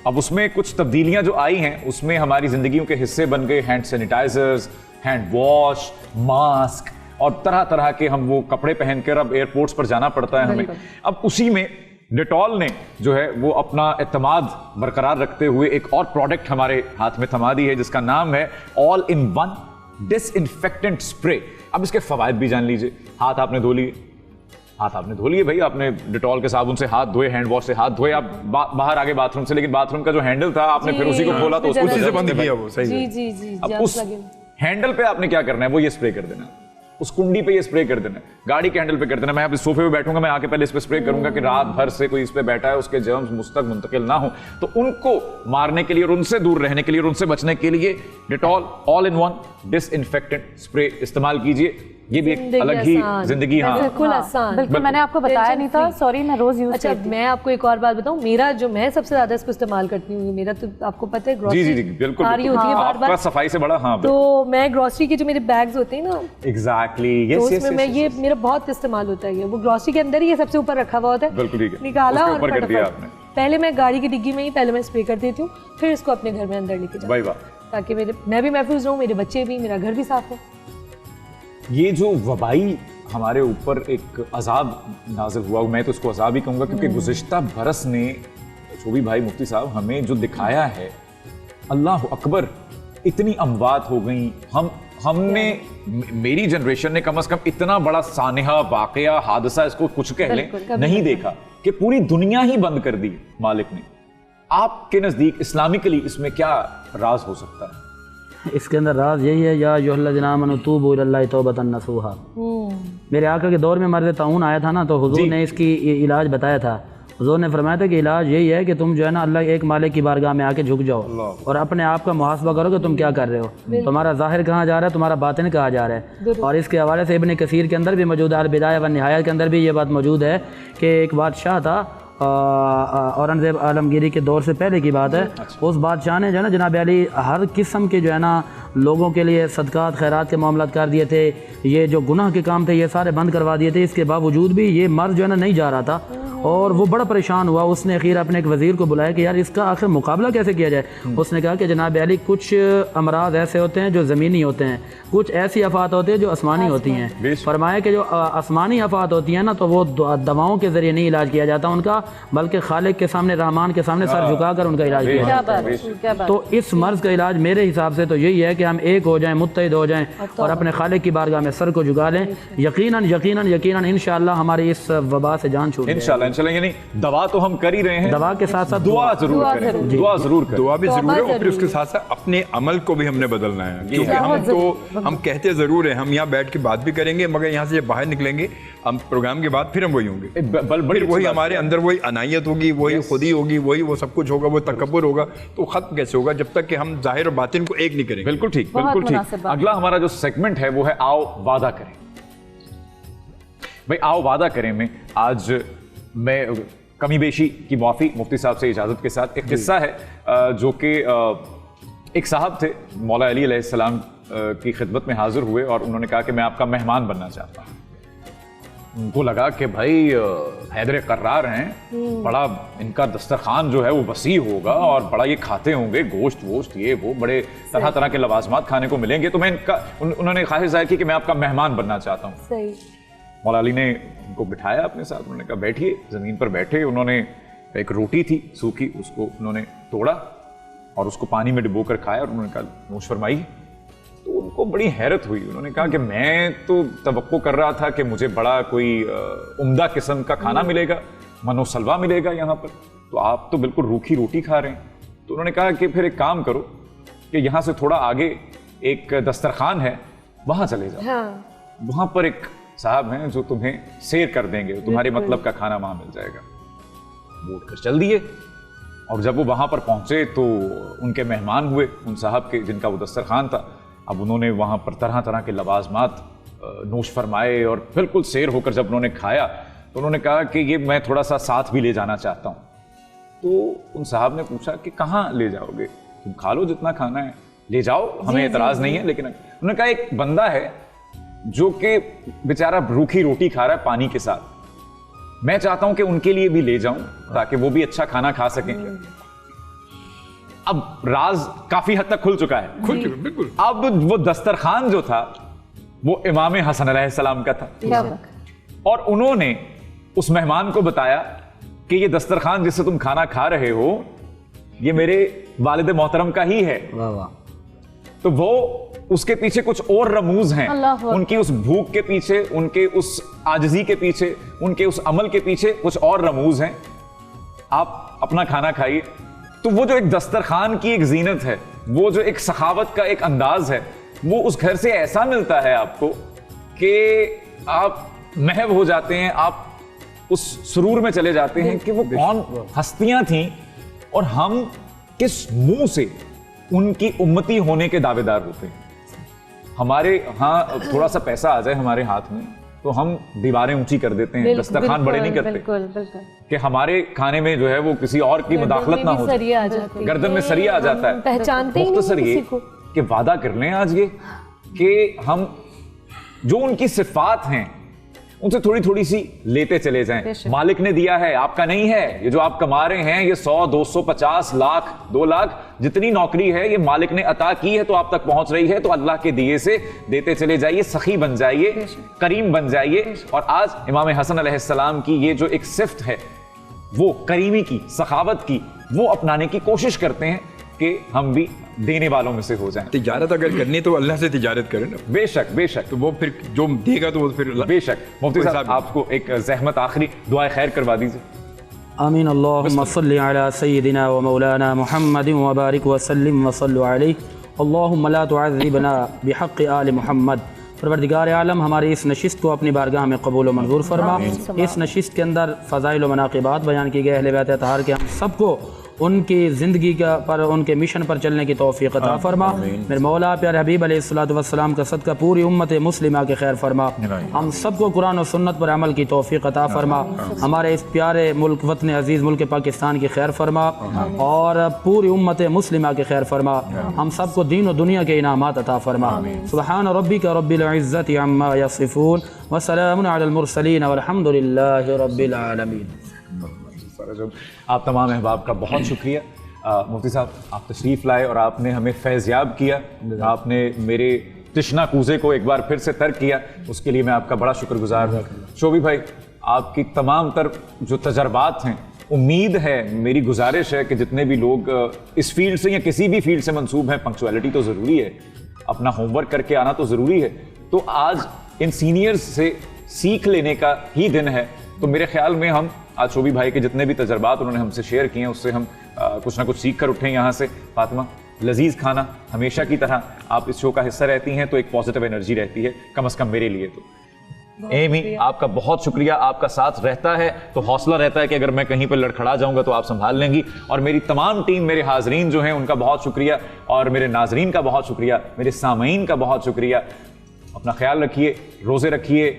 اب اس میں کچھ تبدیلیاں جو آئی ہیں اس میں ہماری زندگیوں کے حصے بن گئے hand sanitisers, hand wash, mask اور طرح طرح کے ہم وہ کپڑے پہن کر اب ایئرپورٹس پر جانا پڑتا ہے ہمیں. اب اسی میں ڈیٹول نے جو ہے وہ اپنا اعتماد برقرار رکھتے ہوئے ایک اور پروڈکٹ ہمارے ہاتھ میں تھما دی ہے جس کا نام ہے all in one disinfectant spray. اب اس کے فوائد بھی جان لیجئے. ہاتھ آپ نے دھو لیے بھائی، آپ نے ڈیٹول کے صابن سے ہاتھ دھوئے، ہینڈ واش سے ہاتھ دھوئے، آپ باہر آگے باتھ روم سے، لیکن باتھ روم کا جو ہینڈل تھا آپ نے پھر اسی کو کھولا تو اسی سے بند کیا وہ. صحیح. جی اب اس ہینڈل پہ آپ نے کیا کرنا ہے، وہ یہ اسپرے کر دینا، اس کنڈی پہ یہ اسپرے کر دینا، گاڑی کے ہینڈل پہ کر دینا. میں اب صوفے پہ بیٹھوں گا، میں آ کے پہلے اس پہ اسپرے کروں گا کہ رات بھر سے کوئی اس پہ بیٹھا ہے اس کے جرمز مستق منتقل نہ ہوں. تو ان کو مارنے کے لیے اور ان سے دور رہنے کے لیے اور ان سے بچنے کے لیے Dettol all in one disinfectant spray استعمال کیجئے. یہ بھی ایک الگ ہی زندگی. ہاں بالکل آسان. بالکل میں نے آپ کو بتایا نہیں تھا، سوری میں روز یوز اچھا میں آپ کو ایک اور بات بتاؤں، میرا جو میں سب سے زیادہ اس کو استعمال کرتی ہوں، میرا تو آپ کو پتہ ہے جی جی بالکل آ رہی ہوتی ہے بار بار صفائی سے بڑا. ہاں تو میں گروسری کے جو میرے بیگز ہوتے ہیں نا، ایگزیکٹلی تو اس میں یہ میرا بہت استعمال ہوتا ہے. وہ گروسری کے اندر ہی یہ سب سے اوپر رکھا ہوا ہوتا ہے، بالکل ٹھیک ہے، نکالا اور پہلے میں گاڑی کی ڈگی میں ہی پہلے میں اسپرے کر دیتی ہوں، پھر اس کو اپنے گھر میں اندر لے کے جاتی ہوں تاکہ میں بھی محفوظ رہوں، میرے بچے بھی، میرا گھر بھی صاف ہو. یہ جو وبائی ہمارے اوپر ایک عذاب نازل ہوا، میں تو اس کو عذاب ہی کہوں گا کیونکہ گزشتہ برس نے شوبی بھائی مفتی صاحب ہمیں جو دکھایا ہے، اللہ اکبر، اتنی اموات ہو گئیں. ہم نے، میری جنریشن نے کم از کم اتنا بڑا سانحہ واقعہ حادثہ اس کو کچھ کہہ لیں نہیں دیکھا کہ پوری دنیا ہی بند کر دی مالک نے. آپ کے نزدیک اسلامکلی اس میں کیا راز ہو سکتا ہے؟ اس کے اندر راز یہی ہے، یا ایھا الذین آمنوا توبوا الی اللہ توبۃ نصوحا. میرے آقا کے دور میں مرض طاعون آیا تھا نا، تو حضور نے اس کی علاج بتایا تھا. حضور نے فرمایا تھا کہ علاج یہی ہے کہ تم جو ہے نا اللہ ایک مالک کی بارگاہ میں آ کے جھک جاؤ اور اپنے آپ کا محاسبہ کرو کہ تم کیا کر رہے ہو، تمہارا ظاہر کہاں جا رہا ہے، تمہارا باطن کہاں جا رہا ہے. اور اس کے حوالے سے ابن کثیر کے اندر بھی موجود ہے، البدایہ والنہایہ کے اندر بھی یہ بات موجود ہے کہ ایک بادشاہ تھا، اورنگزیب عالمگیری کے دور سے پہلے کی بات ہے. اس بادشاہ نے جو ہے نا جناب علی ہر قسم کے جو ہے نا لوگوں کے لیے صدقات خیرات کے معاملات کر دیے تھے، یہ جو گناہ کے کام تھے یہ سارے بند کروا دیے تھے. اس کے باوجود بھی یہ مرض جو ہے نا نہیں جا رہا تھا اور وہ بڑا پریشان ہوا. اس نے اخیر اپنے ایک وزیر کو بلایا کہ یار اس کا آخر مقابلہ کیسے کیا جائے. اس نے کہا کہ جناب علی کچھ امراض ایسے ہوتے ہیں جو زمینی ہوتے ہیں، کچھ ایسی آفات ہوتی ہیں جو آسمانی ہوتی ہیں. فرمایا کہ جو آسمانی آفات ہوتی ہیں نا تو وہ دواؤں کے ذریعے نہیں علاج کیا جاتا ان کا، بلکہ خالق کے سامنے، رحمان کے سامنے سر جھکا کر ان کا علاج کیا جاتا ہے. تو اس مرض کا علاج میرے حساب سے تو یہی ہے کہ ہم ایک ہو جائیں، متحد ہو جائیں اور اپنے خالق کی بارگاہ میں سر کو جھکا لیں. یقیناً یقیناً یقیناً انشاءاللہ ہماری اس وبا سے جان چھوٹ جائے. انشاءاللہ یعنی دوا تو ہم کر ہی رہے ہیں، دوا کے ساتھ ساتھ دعا ضرور کریں. دعا ضرور کریں، دعا بھی ضرور ہے، اور پھر اس کے ساتھ ساتھ اپنے عمل کو بھی ہم نے بدلنا ہے. کیونکہ ہم کہتے ضرور ہیں، ہم یہاں بیٹھ کے بات بھی کریں گے، مگر یہاں سے جب باہر نکلیں گے ہم پروگرام کے بعد پھر ہم وہی ہوں گے، پھر وہی ہمارے اندر وہی عنایت ہوگی، وہی خودی ہوگی، وہی وہ سب کچھ ہوگا، وہ تکبر ہوگا. تو ختم کیسے ہوگا جب تک کہ ہم ظاہر اور باطن کو ایک نہیں کریں گے. بالکل ٹھیک، بالکل ٹھیک. اگلا ہمارا جو سیگمنٹ ہے وہ ہے آؤ وعدہ کریں. بھائی آؤ وعدہ کریں میں آج میں کمی بیشی کی معافی مفتی صاحب سے اجازت کے ساتھ ایک قصہ ہے جو کہ ایک صاحب تھے مولا علی علیہ السلام کی خدمت میں حاضر ہوئے اور انہوں نے کہا کہ میں آپ کا مہمان بننا چاہتا ہوں. ان کو لگا کہ بھائی حیدر قرار ہیں, بڑا ان کا دسترخوان جو ہے وہ وسیع ہوگا اور بڑا یہ کھاتے ہوں گے, گوشت ووشت یہ وہ بڑے طرح طرح کے لوازمات کھانے کو ملیں گے, تو میں انہوں نے خواہش ظاہر کی کہ میں آپ کا مہمان بننا چاہتا ہوں. صحیح. مولا علی نے ان کو بٹھایا اپنے ساتھ, انہوں نے کہا بیٹھیے. زمین پر بیٹھے, انہوں نے ایک روٹی تھی سوکھی, اس کو انہوں نے توڑا اور اس کو پانی میں ڈبو کر کھایا اور انہوں نے کہا نوش فرمائیے. تو ان کو بڑی حیرت ہوئی, انہوں نے کہا کہ میں تو توقع کر رہا تھا کہ مجھے بڑا کوئی عمدہ قسم کا کھانا ملے گا, من و سلوا ملے گا یہاں پر, تو آپ تو بالکل روکھی روٹی کھا رہے ہیں. تو انہوں نے کہا کہ پھر ایک کام کرو کہ یہاں سے تھوڑا آگے ایک دسترخوان ہے, وہاں چلے جاؤ, وہاں پر ایک صاحب ہیں جو تمہیں سیر کر دیں گے, تمہارے مطلب کا کھانا وہاں مل جائے گا. وہ اٹھ کر چل دیے اور جب وہ وہاں پر پہنچے تو ان کے مہمان ہوئے, ان صاحب کے جن کا وہ دسترخوان تھا. اب انہوں نے وہاں پر طرح طرح کے لوازمات نوش فرمائے اور بالکل سیر ہو کر جب انہوں نے کھایا تو انہوں نے کہا کہ یہ میں تھوڑا سا ساتھ بھی لے جانا چاہتا ہوں. تو ان صاحب نے پوچھا کہ کہاں لے جاؤ گے, تم کھا لو جتنا کھانا ہے لے جاؤ, ہمیں اعتراض نہیں ہے. لیکن انہوں نے کہا ایک بندہ ہے جو کہ بیچارہ روکھی روٹی کھا رہا ہے پانی کے ساتھ, میں چاہتا ہوں کہ ان کے لیے بھی لے جاؤں تاکہ وہ بھی اچھا کھانا کھا سکیں. اب راز کافی حد تک کھل چکا ہے. بالکل. اب وہ دسترخوان جو تھا وہ امام حسن علیہ السلام کا تھا, اور انہوں نے اس مہمان کو بتایا کہ یہ دسترخوان جس سے تم کھانا کھا رہے ہو یہ میرے والد محترم کا ہی ہے. تو وہ اس کے پیچھے کچھ اور رموز ہیں, ان کی اس بھوک کے پیچھے, ان کے اس عاجزی کے پیچھے, ان کے اس عمل کے پیچھے کچھ اور رموز ہیں. آپ اپنا کھانا کھائیے. تو وہ جو ایک دسترخوان کی ایک زینت ہے, وہ جو ایک سخاوت کا ایک انداز ہے, وہ اس گھر سے ایسا ملتا ہے آپ کو کہ آپ محو ہو جاتے ہیں, آپ اس سرور میں چلے جاتے ہیں کہ وہ کون ہستیاں تھیں اور ہم کس منہ سے ان کی امتی ہونے کے دعوے دار ہوتے ہیں. ہمارے ہاں تھوڑا سا پیسہ آ جائے ہمارے ہاتھ میں تو ہم دیواریں اونچی کر دیتے ہیں, دسترخوان بڑے نہیں کرتے کہ ہمارے کھانے میں جو ہے وہ کسی اور کی مداخلت نہ ہو, گردن میں سریا آ جاتا ہے. پہچانتے ہی مختصر یہ کہ وعدہ کر لیں آج یہ کہ ہم جو ان کی صفات ہیں ان سے تھوڑی تھوڑی سی لیتے چلے جائیں. مالک نے دیا ہے, آپ کا نہیں ہے. یہ جو آپ کما رہے ہیں یہ 100 200 50 لاکھ 2 لاکھ جتنی نوکری ہے یہ مالک نے عطا کی ہے تو آپ تک پہنچ رہی ہے, تو اللہ کے دیے سے دیتے چلے جائیے, سخی بن جائیے, کریم بن جائیے. اور آج امام حسن علیہ السلام کی یہ جو ایک صفت ہے وہ کریمی کی, سخاوت کی, وہ اپنانے کی کوشش کرتے ہیں کہ ہم بھی دینے والوں میں سے ہو جائیں. تجارت اگر کرنی تو اللہ سے تجارت کریں نا. بے شک بے شک. تو وہ پھر جو دے گا تو وہ پھر بے شک. مفتی صاحب آپ کو ایک زحمت آخری دعائے خیر کروا دیجیے. آمین. اللہم صلی علی سیدنا و مولانا محمد وبارک وسلم وصلو علیہ. اللہم لا تعذبنا بحق آل محمد. پروردگار عالم ہماری اس نشست کو اپنی بارگاہ میں قبول و منظور فرما. اس نشست کے اندر فضائل و مناقبات بیان کی گئے, اہل بیت اطہار کے ہم سب کو ان کی زندگی کا پر, ان کے مشن پر چلنے کی توفیق عطا فرما. میرے مولا پیارے حبیب علیہ الصلوۃ والسلام کا صدقہ پوری امت مسلمہ کے خیر فرما. ہم سب کو قرآن و سنت پر عمل کی توفیق عطا فرما. ہمارے اس پیارے ملک وطن عزیز ملک پاکستان کی خیر فرما اور پوری امت مسلمہ کے خیر فرما. ہم سب کو دین و دنیا کے انعامات عطا فرما. سبحان ربک رب العزت عما یصفون وسلام علی المرسلین والحمد للہ رب العالمین. آپ تمام احباب کا بہت شکریہ. مفتی صاحب آپ تشریف لائے اور آپ نے ہمیں فیضیاب کیا, آپ نے میرے تشنا کوزے کو ایک بار پھر سے ترک کیا, اس کے لیے میں آپ کا بڑا شکر گزار ہوں. شوبی بھائی آپ کی تمام تر جو تجربات ہیں, امید ہے, میری گزارش ہے کہ جتنے بھی لوگ اس فیلڈ سے یا کسی بھی فیلڈ سے منسوب ہیں, پنکچویلٹی تو ضروری ہے, اپنا ہوم ورک کر کے آنا تو ضروری ہے. تو آج ان سینئرز سے سیکھ لینے کا ہی دن ہے. تو میرے خیال میں ہم آج شوبی بھائی کے جتنے بھی تجربات انہوں نے ہم سے شیئر کیے ہیں اس سے ہم کچھ نہ کچھ سیکھ کر اٹھیں یہاں سے. فاطمہ, لذیذ کھانا ہمیشہ کی طرح آپ اس شو کا حصہ رہتی ہیں تو ایک پازیٹیو انرجی رہتی ہے, کم از کم میرے لیے. تو ایمی آپ کا بہت شکریہ, آپ کا ساتھ رہتا ہے تو حوصلہ رہتا ہے کہ اگر میں کہیں پہ لڑکھڑا جاؤں گا تو آپ سنبھال لیں گی. اور میری تمام ٹیم, میرے حاضرین جو ہیں ان کا بہت شکریہ, اور میرے ناظرین کا بہت شکریہ, میرے سامعین کا بہت شکریہ. اپنا خیال رکھیے, روزے رکھیے,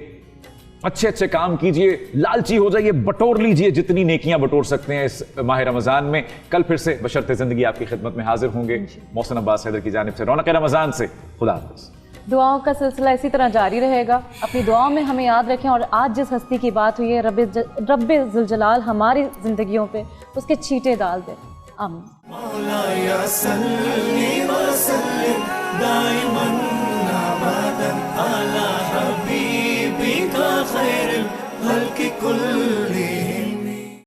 اچھے اچھے کام کیجئے, لالچی ہو جائیے, بٹور لیجئے جتنی نیکیاں بٹور سکتے ہیں اس ماہ رمضان میں. کل پھر سے بشرط زندگی آپ کی خدمت میں حاضر ہوں گے. محسن عباس حیدر کی جانب سے رونق رمضان سے خدا حافظ. دعاؤں کا سلسلہ اسی طرح جاری رہے گا. اپنی دعاؤں میں ہمیں یاد رکھیں, اور آج جس ہستی کی بات ہوئی ہے رب ذوالجلال ہماری زندگیوں پہ اس کے چھینٹے ڈال دے. آمین. مولاي صلي وسلم دائما ابدا على حبيبك خير الخلق كلهم.